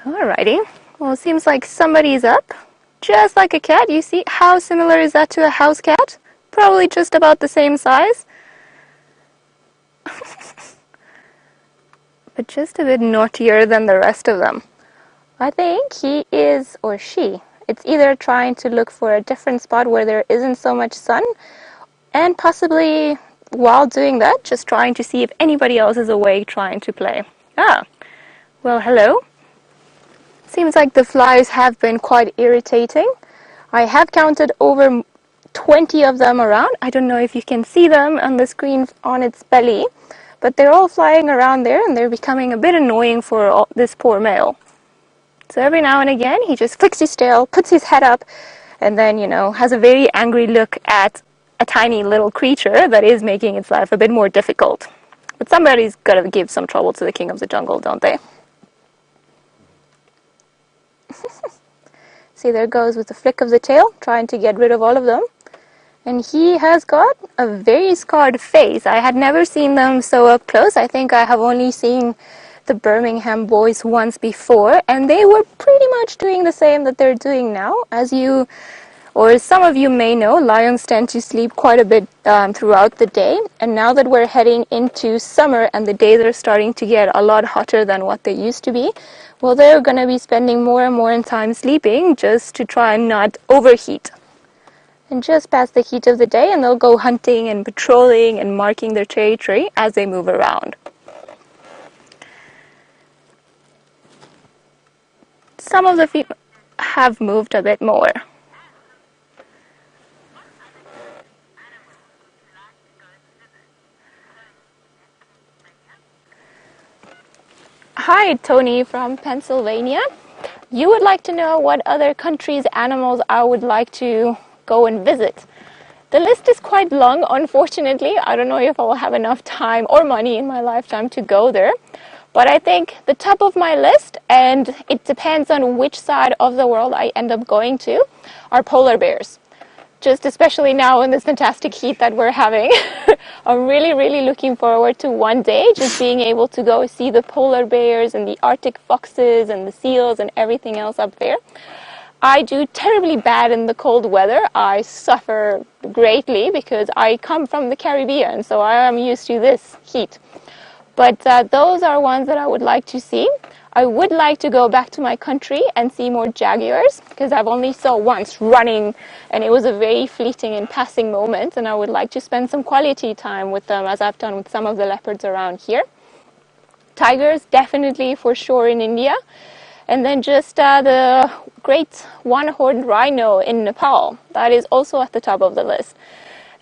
Alrighty. Well, it seems like somebody's up. Just like a cat. You see, how similar is that to a house cat? Probably just about the same size. But just a bit naughtier than the rest of them. I think he is, or she, it's either trying to look for a different spot where there isn't so much sun, and possibly while doing that, just trying to see if anybody else is awake trying to play. Ah, well, hello. Seems like the flies have been quite irritating. I have counted over 20 of them around. I don't know if you can see them on the screen on its belly, but they're all flying around there and they're becoming a bit annoying for this poor male. So every now and again he just flicks his tail, puts his head up, and then, you know, has a very angry look at a tiny little creature that is making its life a bit more difficult. But somebody's got to give some trouble to the king of the jungle, don't they? See, there goes with the flick of the tail, trying to get rid of all of them. And he has got a very scarred face. I had never seen them so up close. I think I have only seen the Birmingham boys once before, and they were pretty much doing the same that they're doing now. As you, or some of you may know, lions tend to sleep quite a bit throughout the day. And now that we're heading into summer and the days are starting to get a lot hotter than what they used to be, well, they're going to be spending more and more time sleeping just to try and not overheat. And just pass the heat of the day, and they'll go hunting and patrolling and marking their territory as they move around. Some of the females have moved a bit more. Hi, Tony from Pennsylvania. You would like to know what other countries' animals I would like to go and visit. The list is quite long, unfortunately. I don't know if I'll have enough time or money in my lifetime to go there. But I think the top of my list, and it depends on which side of the world I end up going to, are polar bears. Just especially now in this fantastic heat that we're having. I'm really looking forward to one day just being able to go see the polar bears and the Arctic foxes and the seals and everything else up there. I do terribly bad in the cold weather. I suffer greatly because I come from the Caribbean, so I am used to this heat. But those are ones that I would like to see. I would like to go back to my country and see more jaguars, because I've only saw once running, and it was a very fleeting and passing moment, and I would like to spend some quality time with them, as I've done with some of the leopards around here. Tigers, definitely for sure in India. And then just the great one-horned rhino in Nepal. That is also at the top of the list.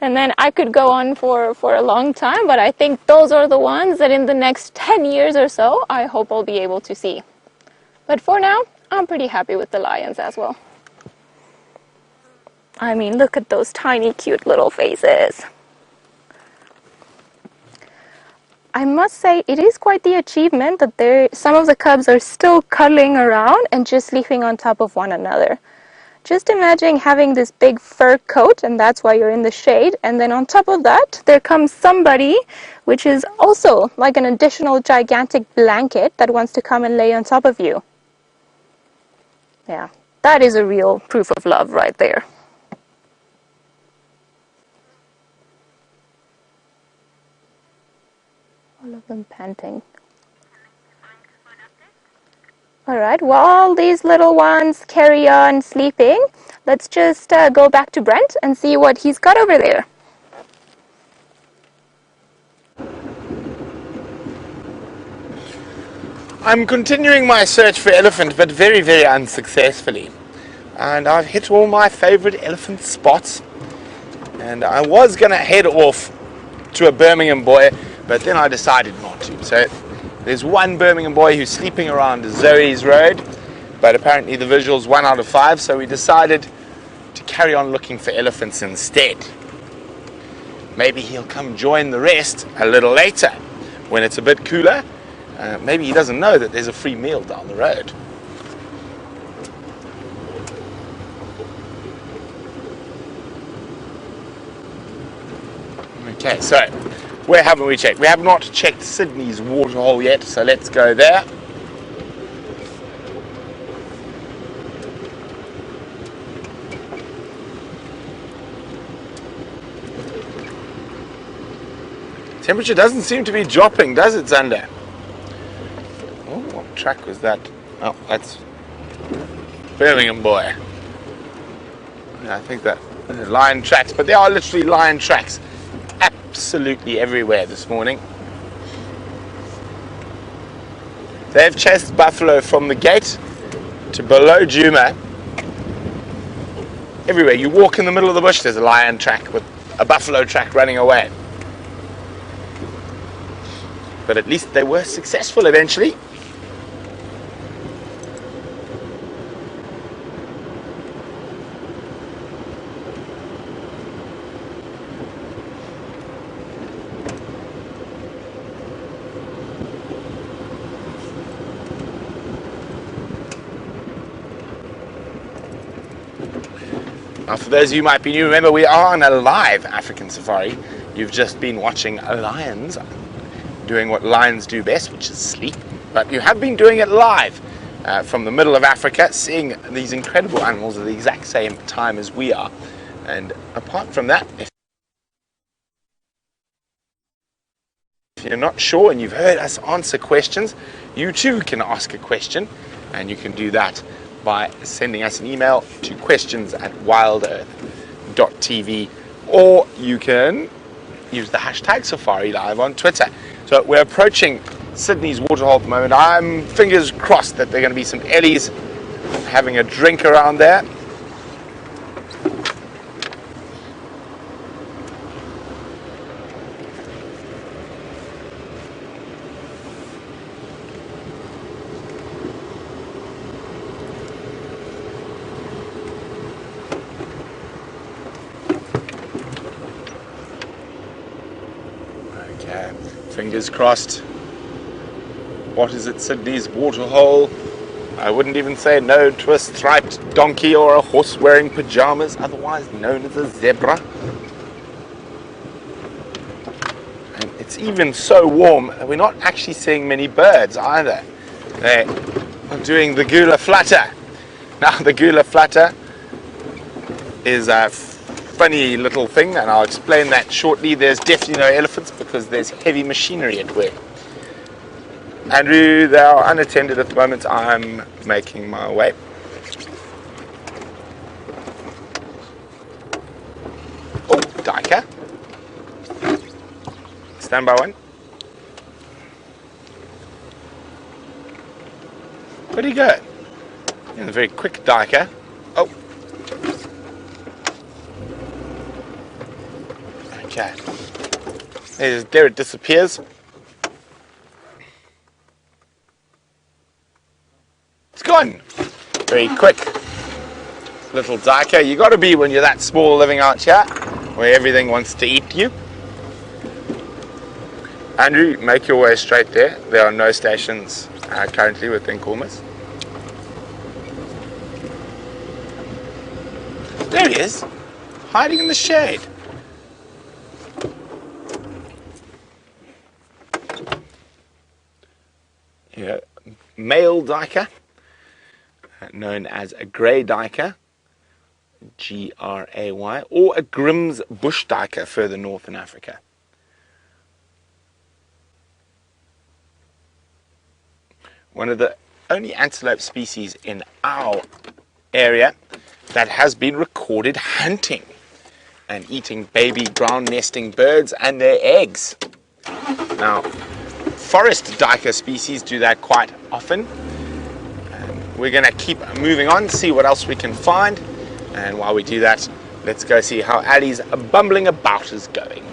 And then I could go on for a long time, but I think those are the ones that in the next 10 years or so, I hope I'll be able to see. But for now, I'm pretty happy with the lions as well. I mean, look at those tiny, cute little faces. I must say, it is quite the achievement that some of the cubs are still cuddling around and just sleeping on top of one another. Just imagine having this big fur coat, and that's why you're in the shade, and then on top of that, there comes somebody, which is also like an additional gigantic blanket that wants to come and lay on top of you. Yeah, that is a real proof of love right there. All of them panting. Alright, while these little ones carry on sleeping, let's just go back to Brent and see what he's got over there. I'm continuing my search for elephant, but very, very unsuccessfully. And I've hit all my favorite elephant spots. And I was going to head off to a Birmingham boy, but then I decided not to. So there's one Birmingham boy who's sleeping around Zoe's Road, but apparently the visual's 1 out of 5, so we decided to carry on looking for elephants instead. Maybe he'll come join the rest a little later when it's a bit cooler. Maybe he doesn't know that there's a free meal down the road. Okay, so where haven't we checked? We have not checked Sydney's waterhole yet, so let's go there. Temperature doesn't seem to be dropping, does it, Xander? Oh, what track was that? Oh, that's Birmingham boy. I think that lion tracks, but they are literally lion tracks absolutely everywhere this morning. They've chased buffalo from the gate to below Djuma. Everywhere you walk in the middle of the bush, there's a lion track with a buffalo track running away. But at least they were successful eventually. Now, for those of you who might be new, remember we are on a live African safari. You've just been watching lions doing what lions do best, which is sleep. But you have been doing it live from the middle of Africa, seeing these incredible animals at the exact same time as we are. And apart from that, if you're not sure and you've heard us answer questions, you too can ask a question, and you can do that by sending us an email to questions@WildEarthTV, or you can use the hashtag Safari Live on Twitter. So we're approaching Sydney's waterhole at the moment. I'm fingers crossed that there are going to be some Ellies having a drink around there. Fingers crossed. What is it, Sydney's waterhole? I wouldn't even say no to a striped donkey or a horse wearing pajamas, otherwise known as a zebra. And it's even so warm that we're not actually seeing many birds either. They are doing the gula flutter. Now, the gula flutter is a funny little thing, and I'll explain that shortly. There's definitely no elephants because there's heavy machinery at work. Andrew, they are unattended at the moment. I'm making my way. Oh, Duiker. Stand by one. Where'd he go? A very quick Duiker. Oh. Okay. There it disappears. It's gone. Very quick. Little Duiker. You got to be when you're that small living out here, where everything wants to eat you. Andrew, make your way straight there. There are no stations currently with Nkuhumas. There he is, hiding in the shade. Yeah, male Duiker, known as a grey Duiker, G-R-A-Y, or a Grimm's bush Duiker further north in Africa. One of the only antelope species in our area that has been recorded hunting and eating baby ground nesting birds and their eggs. Now, forest Duiker species do that quite often. We're going to keep moving on, see what else we can find, and while we do that, let's go see how Ali's bumbling about is going.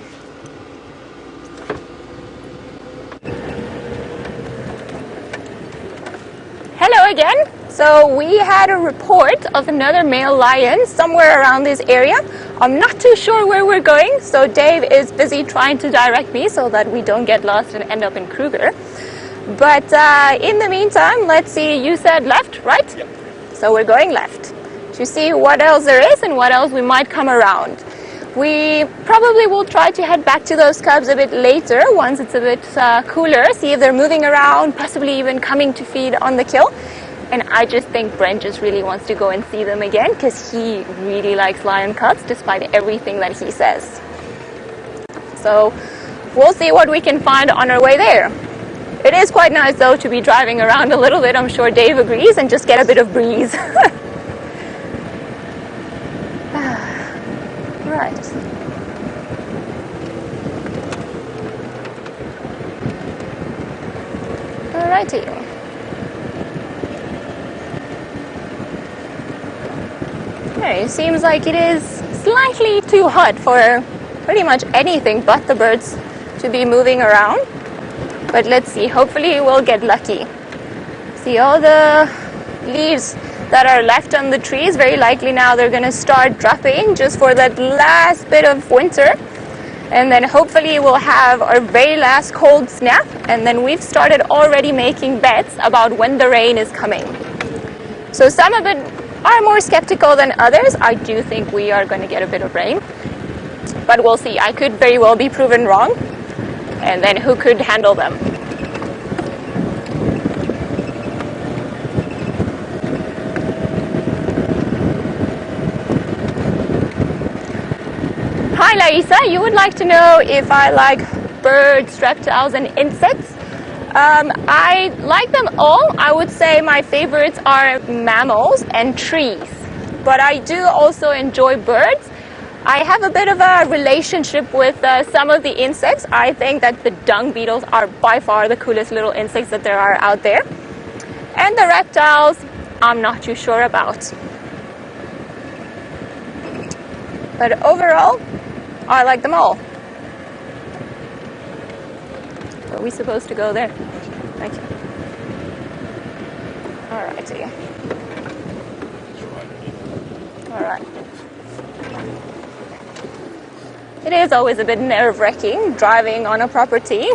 Hello again. So we had a report of another male lion somewhere around this area. I'm not too sure where we're going, so Dave is busy trying to direct me so that we don't get lost and end up in Kruger. But in the meantime, let's see, you said left, right? Yep. So we're going left to see what else there is and what else we might come around. We probably will try to head back to those cubs a bit later once it's a bit cooler, see if they're moving around, possibly even coming to feed on the kill. And I just think Brent just really wants to go and see them again because he really likes lion cubs despite everything that he says. So we'll see what we can find on our way there. It is quite nice though to be driving around a little bit, I'm sure Dave agrees, and just get a bit of breeze. Right. Alrighty. Okay, it seems like it is slightly too hot for pretty much anything but the birds to be moving around. But let's see, hopefully we'll get lucky. See all the leaves that are left on the trees, very likely now they're going to start dropping just for that last bit of winter. And then hopefully we'll have our very last cold snap, and then we've started already making bets about when the rain is coming. So some of it are more skeptical than others. I do think we are going to get a bit of rain, but we'll see. I could very well be proven wrong, and then who could handle them? Hi Larissa, you would like to know if I like birds, reptiles and insects. I like them all. I would say my favorites are mammals and trees, but I do also enjoy birds. I have a bit of a relationship with some of the insects. I think that the dung beetles are by far the coolest little insects that there are out there. And the reptiles, I'm not too sure about. But overall, I like them all. Are we supposed to go there? Okay. Alrighty. Alright. It is always a bit nerve-wracking driving on a property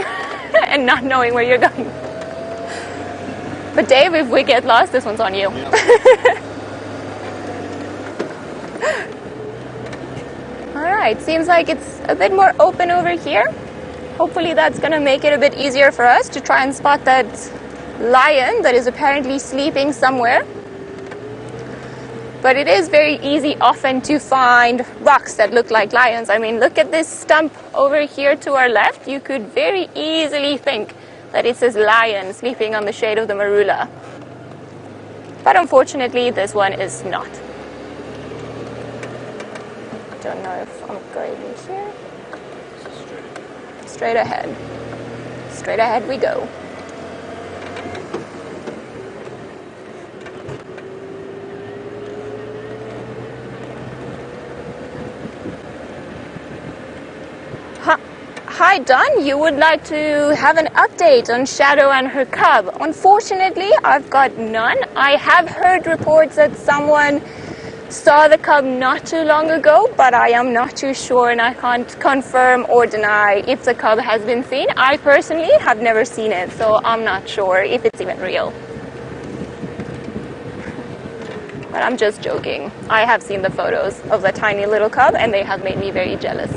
and not knowing where you're going. But Dave, if we get lost, this one's on you. Alright, seems like it's a bit more open over here. Hopefully that's going to make it a bit easier for us to try and spot that lion that is apparently sleeping somewhere. But it is very easy often to find rocks that look like lions. I mean, look at this stump over here to our left. You could very easily think that it says lion sleeping on the shade of the marula. But unfortunately, this one is not. Don't know if I'm going here. Straight ahead. Straight ahead we go. Hi Don, you would like to have an update on Shadow and her cub. Unfortunately, I've got none. I have heard reports that someone saw the cub not too long ago, but I am not too sure and I can't confirm or deny if the cub has been seen. I personally have never seen it, so I'm not sure if it's even real. But I'm just joking. I have seen the photos of the tiny little cub and they have made me very jealous.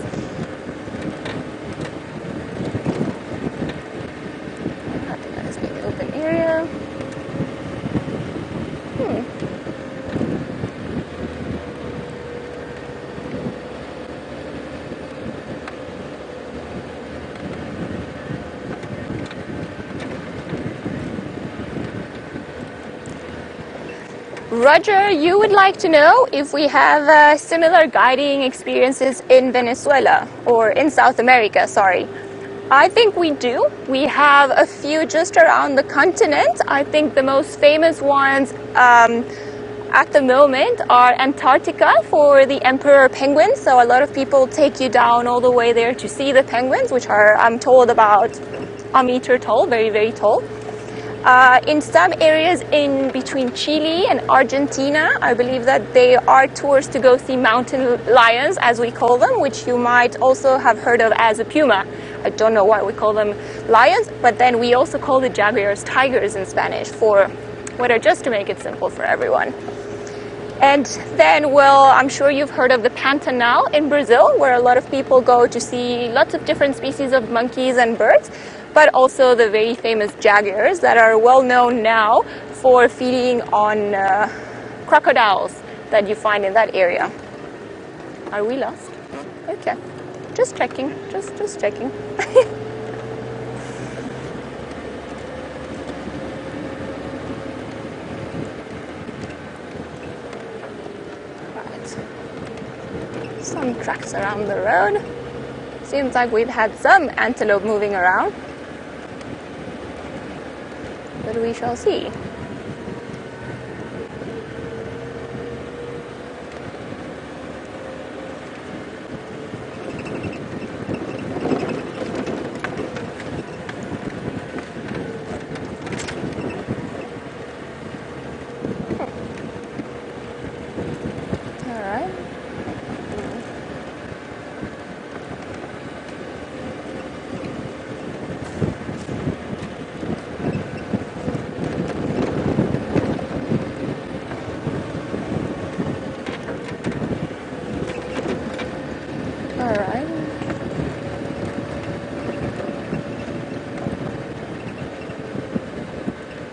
I think that is an open area. Roger, you would like to know if we have similar guiding experiences in Venezuela, or in South America, sorry. I think we do. We have a few just around the continent. I think the most famous ones at the moment are Antarctica for the emperor penguins. So a lot of people take you down all the way there to see the penguins, which are, I'm told, about a meter tall, very, very tall. In some areas in between Chile and Argentina, I believe that there are tours to go see mountain lions, as we call them, which you might also have heard of as a puma. I don't know why we call them lions, but then we also call the jaguars tigers in Spanish for whatever, just to make it simple for everyone. And then, well, I'm sure you've heard of the Pantanal in Brazil, where a lot of people go to see lots of different species of monkeys and birds, but also the very famous jaguars that are well known now for feeding on crocodiles that you find in that area. Are we lost? Okay. Just checking. Just checking. Right. Some tracks around the road. Seems like we've had some antelope moving around. But we shall see.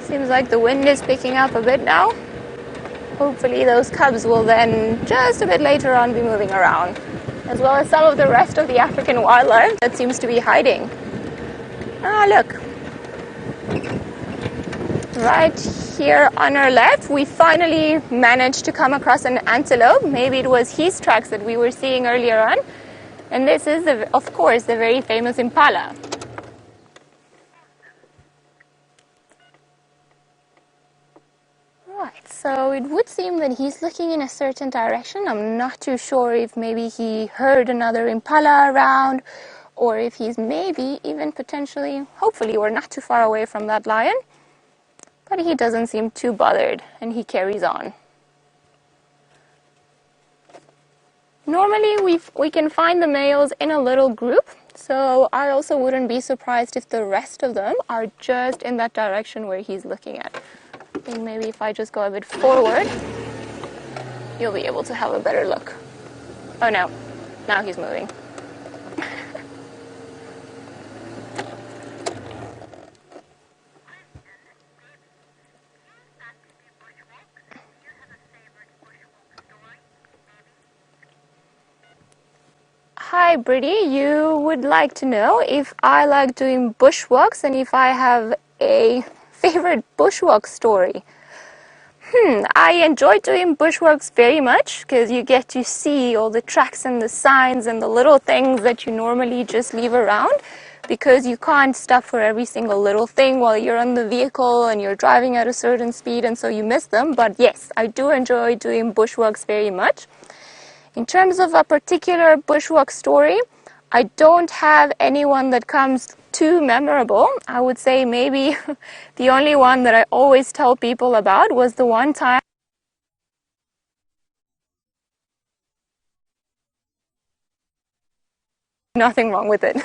Seems like the wind is picking up a bit now. Hopefully those cubs will then just a bit later on be moving around, as well as some of the rest of the African wildlife that seems to be hiding. Ah, look. Right here on our left, we finally managed to come across an antelope. Maybe it was his tracks that we were seeing earlier on. And this is, of course, the very famous impala. Right, so it would seem that he's looking in a certain direction. I'm not too sure if maybe he heard another impala around, or if he's maybe even potentially, hopefully we're not too far away from that lion. But he doesn't seem too bothered, and he carries on. Normally we can find the males in a little group, so I also wouldn't be surprised if the rest of them are just in that direction where he's looking at. I think maybe if I just go a bit forward, you'll be able to have a better look. Oh no, now he's moving. Hi Brittany, you would like to know if I like doing bushwalks and if I have a favorite bushwalk story. I enjoy doing bushwalks very much because you get to see all the tracks and the signs and the little things that you normally just leave around, because you can't stop for every single little thing while you're on the vehicle and you're driving at a certain speed, and so you miss them. But yes, I do enjoy doing bushwalks very much. In terms of a particular bushwalk story, I don't have anyone that comes too memorable. I would say maybe the only one that I always tell people about was the one time. Nothing wrong with it.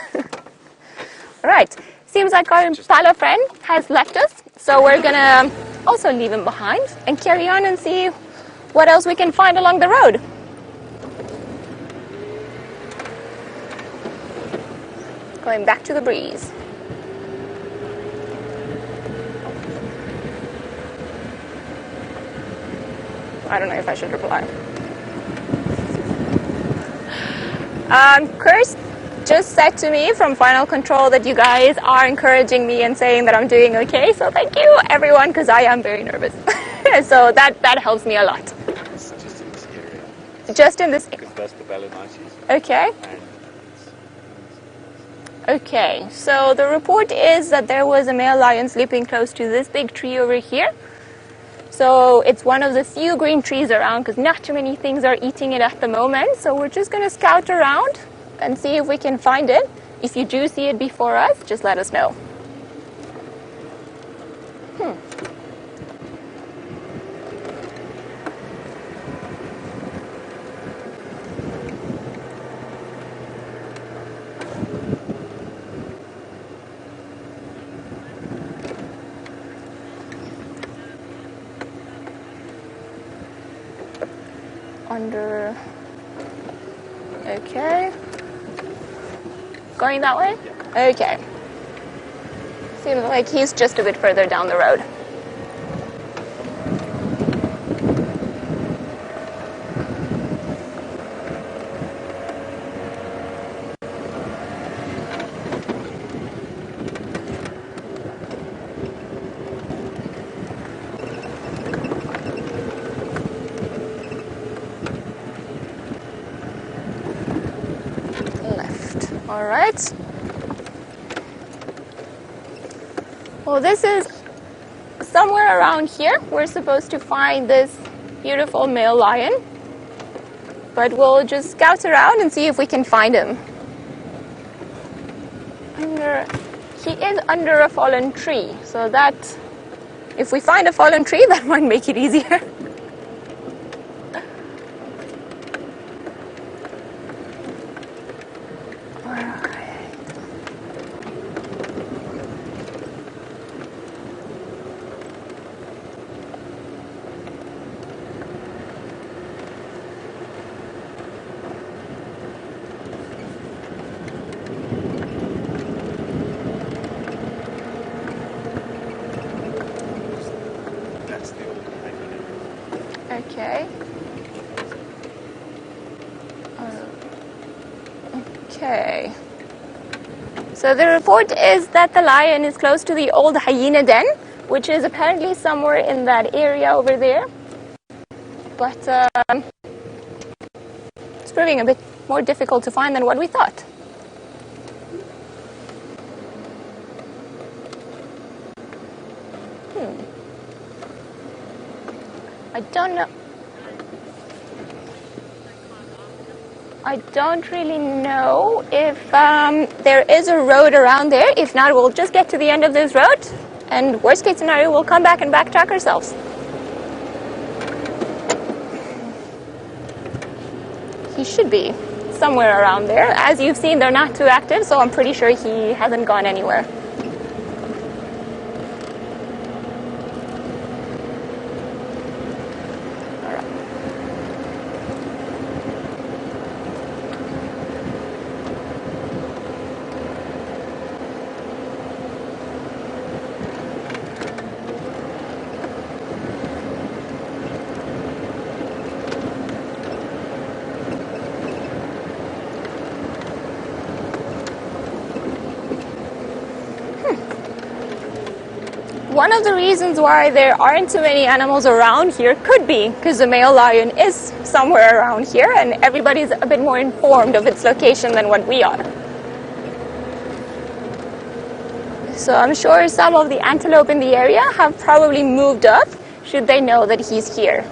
Right, seems like our Impala friend has left us, so we're gonna also leave him behind and carry on and see what else we can find along the road. Going back to the breeze. I don't know if I should reply. Chris just said to me from Final Control that you guys are encouraging me and saying that I'm doing okay. So thank you, everyone, because I am very nervous. So that helps me a lot. It's just in this area. Just in this. Because that's the Balanites. Okay. Okay. So the report is that there was a male lion sleeping close to this big tree over here. So it's one of the few green trees around because not too many things are eating it at the moment. So we're just going to scout around and see if we can find it. If you do see it before us, just let us know. Under. Okay. Going that way? Okay. Seems like he's just a bit further down the road. All right. Well, this is somewhere around here. We're supposed to find this beautiful male lion, but we'll just scout around and see if we can find him. He is under a fallen tree, so that if we find a fallen tree, that might make it easier. Okay. Okay. So the report is that the lion is close to the old hyena den, which is apparently somewhere in that area over there. But it's proving a bit more difficult to find than what we thought. I don't know. I don't really know if there is a road around there. If not, we'll just get to the end of this road, and worst case scenario, we'll come back and backtrack ourselves. He should be somewhere around there. As you've seen, they're not too active, so I'm pretty sure he hasn't gone anywhere. One of the reasons why there aren't too many animals around here could be because the male lion is somewhere around here and everybody's a bit more informed of its location than what we are. So I'm sure some of the antelope in the area have probably moved up should they know that he's here.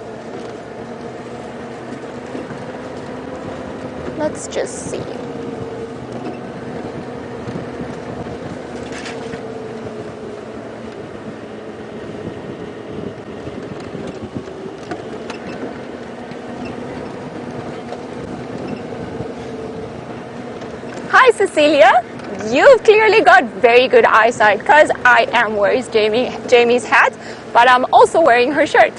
Let's just see. Hi, Cecilia. You've clearly got very good eyesight because I am wearing Jamie's hat, but I'm also wearing her shirt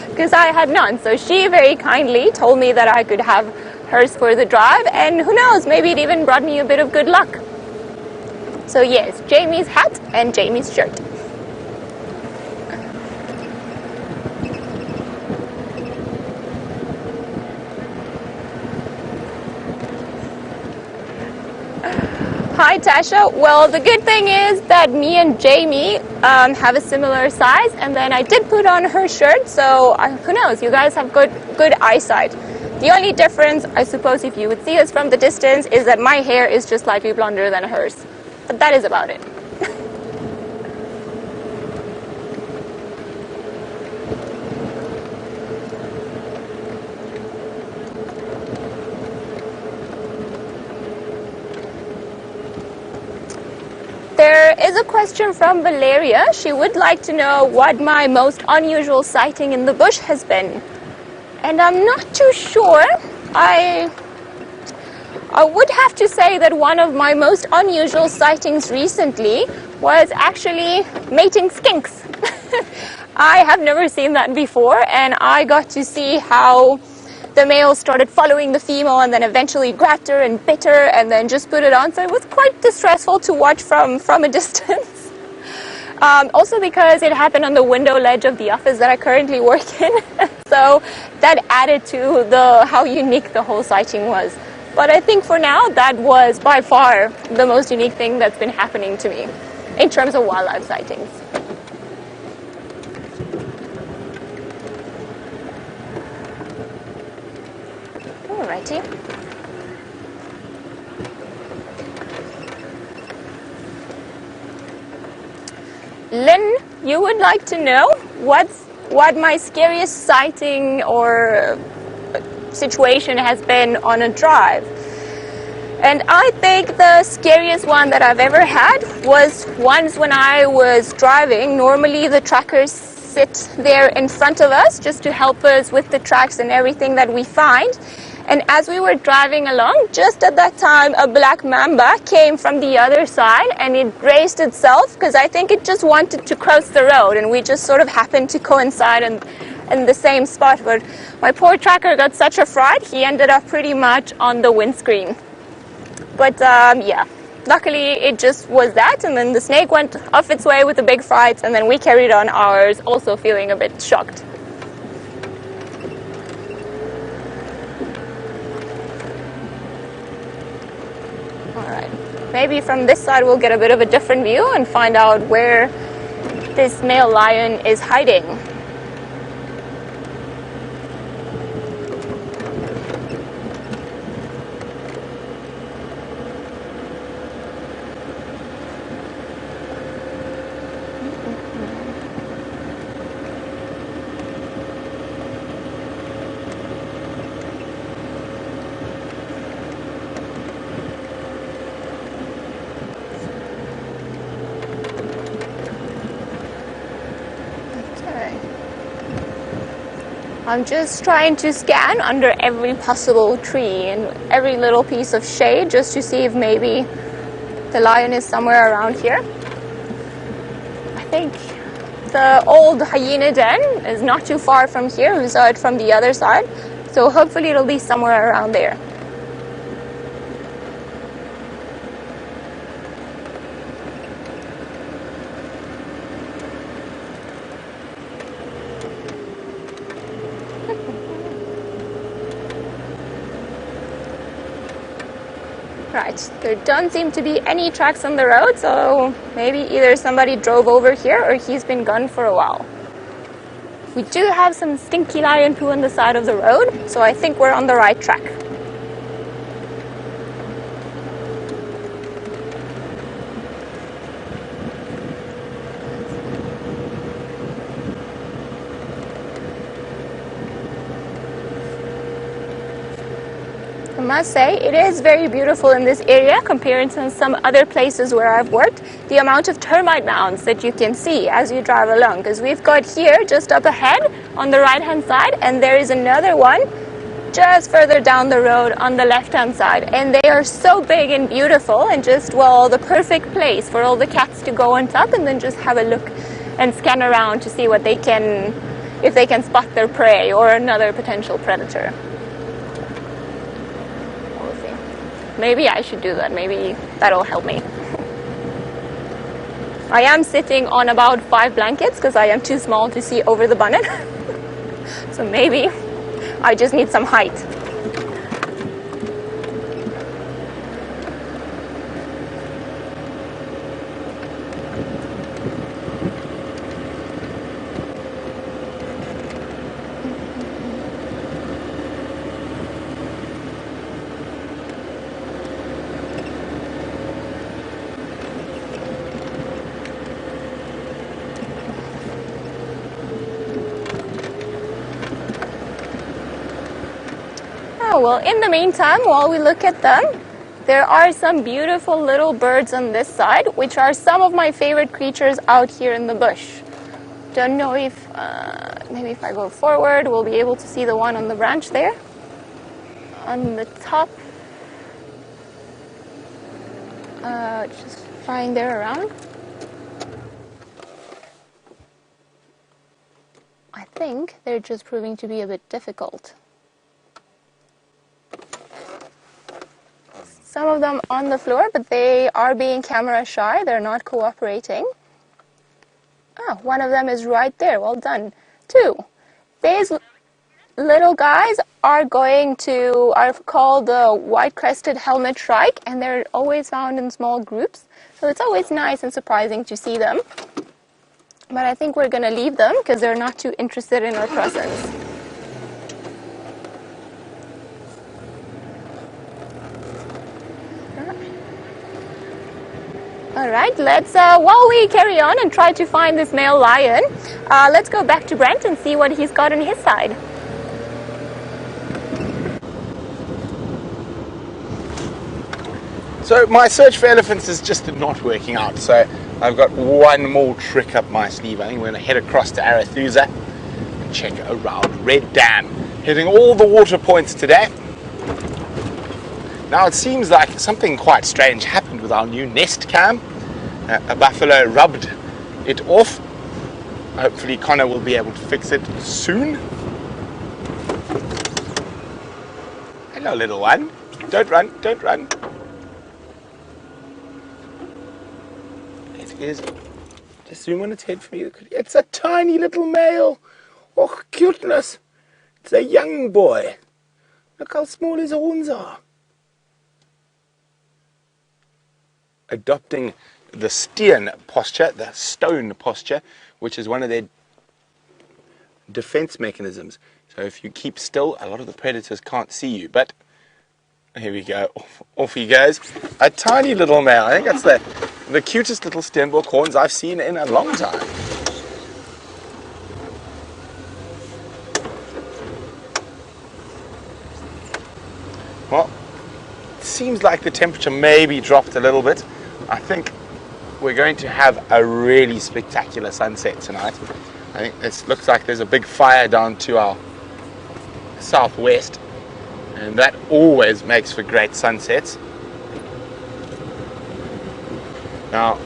because I had none. So she very kindly told me that I could have hers for the drive, and who knows, maybe it even brought me a bit of good luck. So yes, Jamie's hat and Jamie's shirt. Hi Tasha. Well, the good thing is that me and Jamie have a similar size, and then I did put on her shirt, so who knows, you guys have good eyesight. The only difference, I suppose, if you would see us from the distance, is that my hair is just slightly blonder than hers. But that is about it. There is a question from Valeria. She would like to know what my most unusual sighting in the bush has been. And I'm not too sure. I would have to say that one of my most unusual sightings recently was actually mating skinks. I have never seen that before, and I got to see how the male started following the female and then eventually grabbed her and bit her and then just put it on. So it was quite distressful to watch from a distance. Also because it happened on the window ledge of the office that I currently work in. So that added to how unique the whole sighting was. But I think for now, that was by far the most unique thing that's been happening to me in terms of wildlife sightings. Alrighty. Lynn, you would like to know what my scariest sighting or situation has been on a drive. And I think the scariest one that I've ever had was once when I was driving. Normally the trackers sit there in front of us just to help us with the tracks and everything that we find. And as we were driving along, just at that time, a black mamba came from the other side and it raised itself because I think it just wanted to cross the road, and we just sort of happened to coincide in the same spot. But my poor tracker got such a fright, he ended up pretty much on the windscreen. But yeah, luckily it just was that, and then the snake went off its way with a big fright, and then we carried on ours, also feeling a bit shocked. Alright, maybe from this side we'll get a bit of a different view and find out where this male lion is hiding. I'm just trying to scan under every possible tree and every little piece of shade just to see if maybe the lion is somewhere around here. I think the old hyena den is not too far from here. We saw it from the other side, so hopefully it'll be somewhere around there. Right, there don't seem to be any tracks on the road, so maybe either somebody drove over here or he's been gone for a while. We do have some stinky lion poo on the side of the road, so I think we're on the right track. I must say, it is very beautiful in this area compared to some other places where I've worked. The amount of termite mounds that you can see as you drive along, because we've got here just up ahead on the right hand side, and there is another one just further down the road on the left-hand side, and they are so big and beautiful and just, well, the perfect place for all the cats to go on top and then just have a look and scan around to see what they can, if they can spot their prey or another potential predator. We'll see. Maybe I should do that. Maybe that'll help me. I am sitting on about 5 blankets because I am too small to see over the bonnet. So maybe I just need some height. Well, in the meantime, while we look at them, there are some beautiful little birds on this side, which are some of my favorite creatures out here in the bush. Don't know if, maybe if I go forward, we'll be able to see the one on the branch there. On the top. Just flying there around. I think they're just proving to be a bit difficult. Some of them on the floor, but they are being camera shy. They're not cooperating. Oh, one of them is right there. Well done. 2. These little guys are called the white-crested helmet shrike, and they're always found in small groups. So it's always nice and surprising to see them. But I think we're going to leave them because they're not too interested in our presence. All right, let's, while we carry on and try to find this male lion, let's go back to Brent and see what he's got on his side. So my search for elephants is just not working out. So I've got one more trick up my sleeve. I think we're going to head across to Arathusa and check around Red Dam. Hitting all the water points today. Now it seems like something quite strange happened with our new nest cam. A buffalo rubbed it off. Hopefully Connor will be able to fix it soon. Hello little one. Don't run, don't run. It is, just zoom on its head for me. It's a tiny little male. Oh cuteness. It's a young boy. Look how small his horns are. Adopting the Steen posture, the stone posture, which is one of their defense mechanisms. So if you keep still, a lot of the predators can't see you. But here we go, off he goes. A tiny little male. I think that's the cutest little Steenbok horns I've seen in a long time. Well, it seems like the temperature maybe dropped a little bit. I think we're going to have a really spectacular sunset tonight. I think this looks like there's a big fire down to our southwest, and that always makes for great sunsets. Now,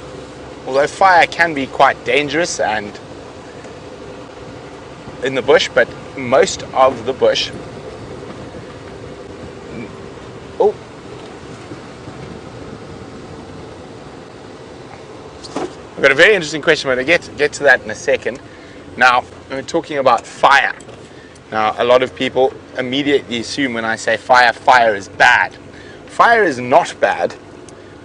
although fire can be quite dangerous and in the bush, but most of the bush I've got a very interesting question. We're going to get to that in a second. Now, we're talking about fire. Now, a lot of people immediately assume when I say fire, fire is bad. Fire is not bad.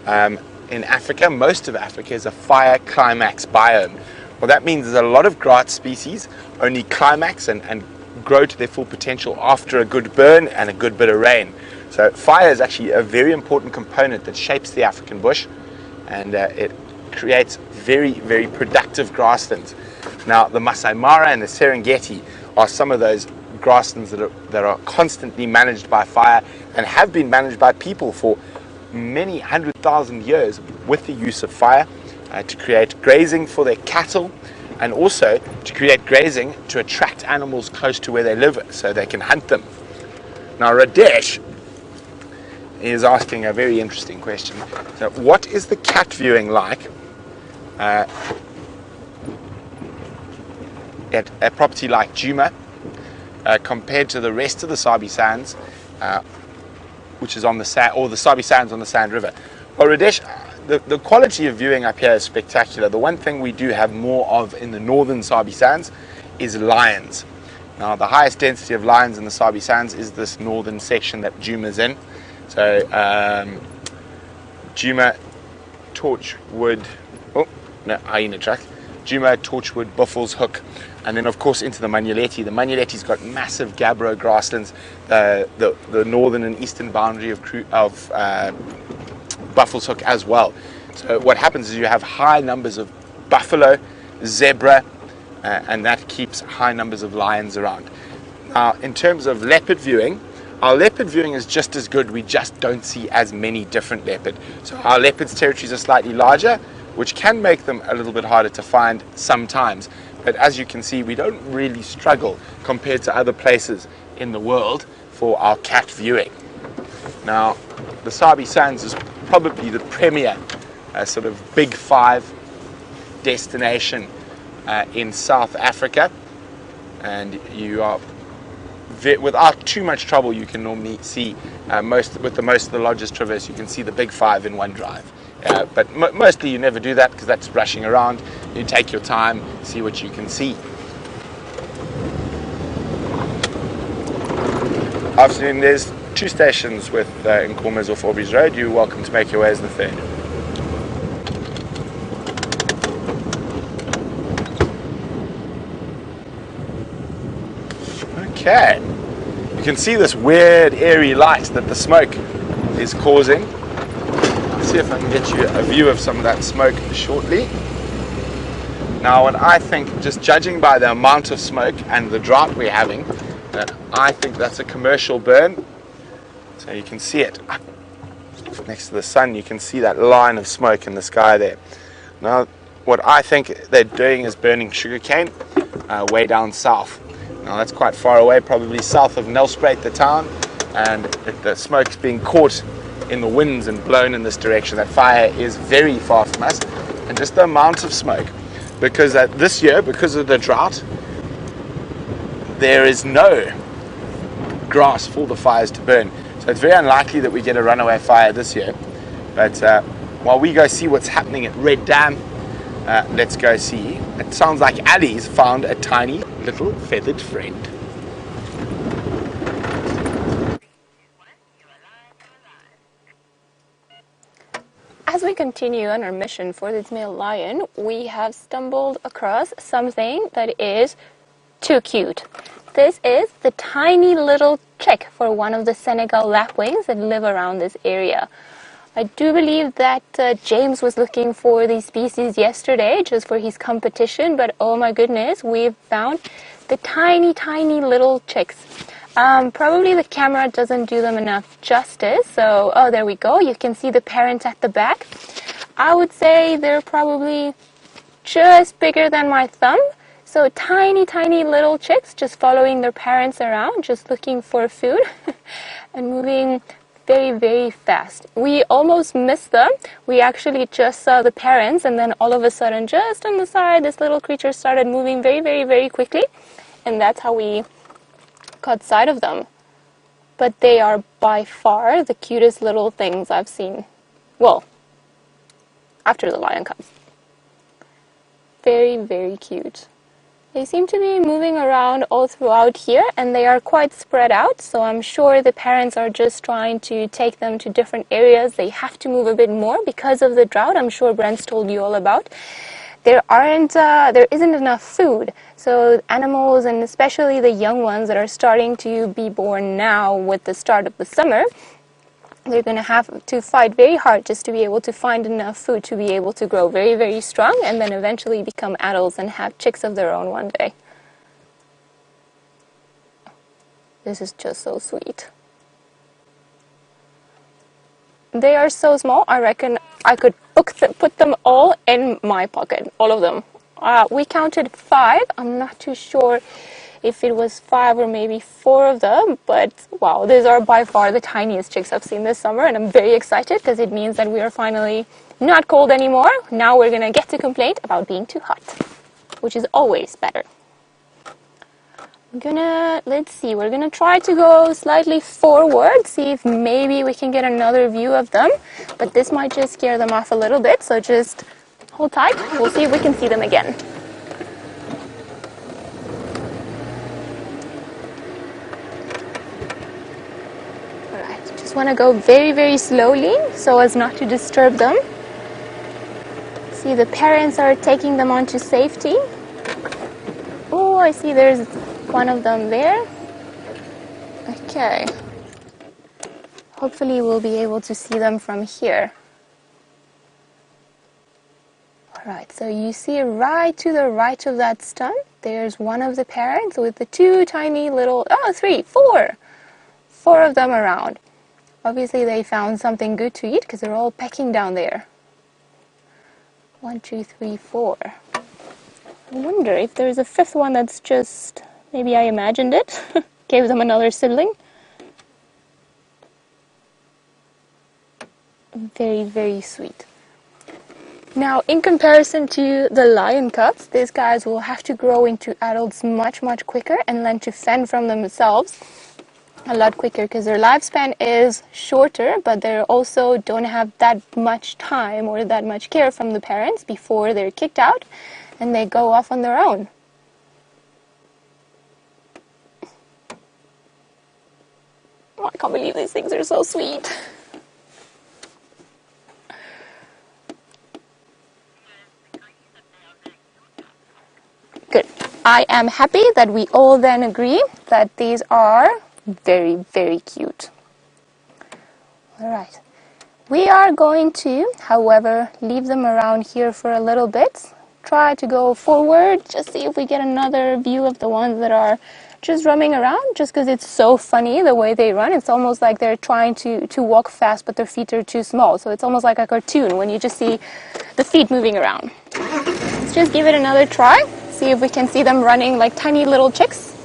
In Africa, most of Africa is a fire climax biome. What that means is a lot of grass species only climax and grow to their full potential after a good burn and a good bit of rain. So fire is actually a very important component that shapes the African bush, and it creates very, very productive grasslands. Now, the Masai Mara and the Serengeti are some of those grasslands that are constantly managed by fire and have been managed by people for many 100,000 years with the use of fire to create grazing for their cattle, and also to create grazing to attract animals close to where they live so they can hunt them. Now Radesh is asking a very interesting question. So what is the cat viewing like at a property like Djuma compared to the rest of the Sabi Sands, which is on the sand, or the Sabi Sands on the Sand River? Well, Radesh, the quality of viewing up here is spectacular. The one thing we do have more of in the northern Sabi Sands is lions. Now, the highest density of lions in the Sabi Sands is this northern section that Djuma's in. So, Djuma, Torchwood, Hyena Track, Djuma, Torchwood, Buffels, Hook, and then of course into the Manuleti. The Manuleti's got massive gabbro grasslands, the northern and eastern boundary of Buffels Hook as well. So what happens is you have high numbers of buffalo, zebra, and that keeps high numbers of lions around. Now, in terms of leopard viewing, our leopard viewing is just as good. We just don't see as many different leopard. So our leopard's territories are slightly larger, which can make them a little bit harder to find sometimes. But as you can see, we don't really struggle compared to other places in the world for our cat viewing. Now, the Sabi Sands is probably the premier sort of big five destination in South Africa, and you are without too much trouble you can normally see most of the lodges traverse. You can see the big five in one drive, but mostly you never do that because that's rushing around. You take your time, see what you can see. Afternoon, there's 2 stations with Nkuhuma's off Aubrey's Road. You're welcome to make your way as the 3rd. Okay, you can see this weird airy light that the smoke is causing. Let's see if I can get you a view of some of that smoke shortly. Now, what I think, just judging by the amount of smoke and the drought we're having, I think that's a commercial burn. So you can see it up next to the sun. You can see that line of smoke in the sky there. Now, what I think they're doing is burning sugarcane way down south. Now, that's quite far away, probably south of Nelspruit, the town, and the smoke's being caught in the winds and blown in this direction. That fire is very far from us, and just the amount of smoke, because this year, because of the drought, there is no grass for the fires to burn. So it's very unlikely that we get a runaway fire this year. But while we go see what's happening at Red Dam, let's go see. It sounds like Ali's found a tiny little feathered friend. As we continue on our mission for this male lion, we have stumbled across something that is too cute. This is the tiny little chick for one of the Senegal lapwings that live around this area. I do believe that James was looking for these species yesterday just for his competition, but oh my goodness, we've found the tiny, tiny little chicks. Probably the camera doesn't do them enough justice, so oh, there we go. You can see the parents at the back. I would say they're probably just bigger than my thumb. So tiny, tiny little chicks just following their parents around, just looking for food and moving very, very fast. We almost missed them. We actually just saw the parents, and then all of a sudden, just on the side, this little creature started moving very, very, very quickly, and that's how we caught sight of them. But they are by far the cutest little things I've seen. Well, after the lion cubs. Very, very cute. They seem to be moving around all throughout here, and they are quite spread out, so I'm sure the parents are just trying to take them to different areas. They have to move a bit more because of the drought. I'm sure Brent's told you all about. There isn't enough food, so animals, and especially the young ones that are starting to be born now with the start of the summer, they're going to have to fight very hard just to be able to find enough food to be able to grow very, very strong and then eventually become adults and have chicks of their own one day. This is just so sweet. They are so small, I reckon I could put them all in my pocket, all of them. We counted 5. I'm not too sure if it was 5 or maybe 4 of them, but wow, these are by far the tiniest chicks I've seen this summer, and I'm very excited because it means that we are finally not cold anymore. Now we're gonna get to complain about being too hot, which is always better. Let's see, we're gonna try to go slightly forward, see if maybe we can get another view of them, but this might just scare them off a little bit, so just hold tight. We'll see if we can see them again. Alright, just want to go very, very slowly so as not to disturb them. See, the parents are taking them onto safety. Oh, I see there's one of them there. Okay. Hopefully we'll be able to see them from here. Alright, so you see right to the right of that stump, there's one of the parents with the 2 tiny little, 4 of them around. Obviously they found something good to eat because they're all pecking down there. 1, 2, 3, 4. I wonder if there's a 5th one that's just, maybe I imagined it, gave them another sibling. Very, very sweet. Now, in comparison to the lion cubs, these guys will have to grow into adults much, much quicker and learn to fend from themselves a lot quicker because their lifespan is shorter, but they also don't have that much time or that much care from the parents before they're kicked out and they go off on their own. Oh, I can't believe these things are so sweet. Good. I am happy that we all then agree that these are very, very cute. Alright. We are going to, however, leave them around here for a little bit. Try to go forward, just see if we get another view of the ones that are just roaming around, just because it's so funny the way they run. It's almost like they're trying to walk fast, but their feet are too small. So it's almost like a cartoon when you just see the feet moving around. Let's just give it another try, see if we can see them running like tiny little chicks.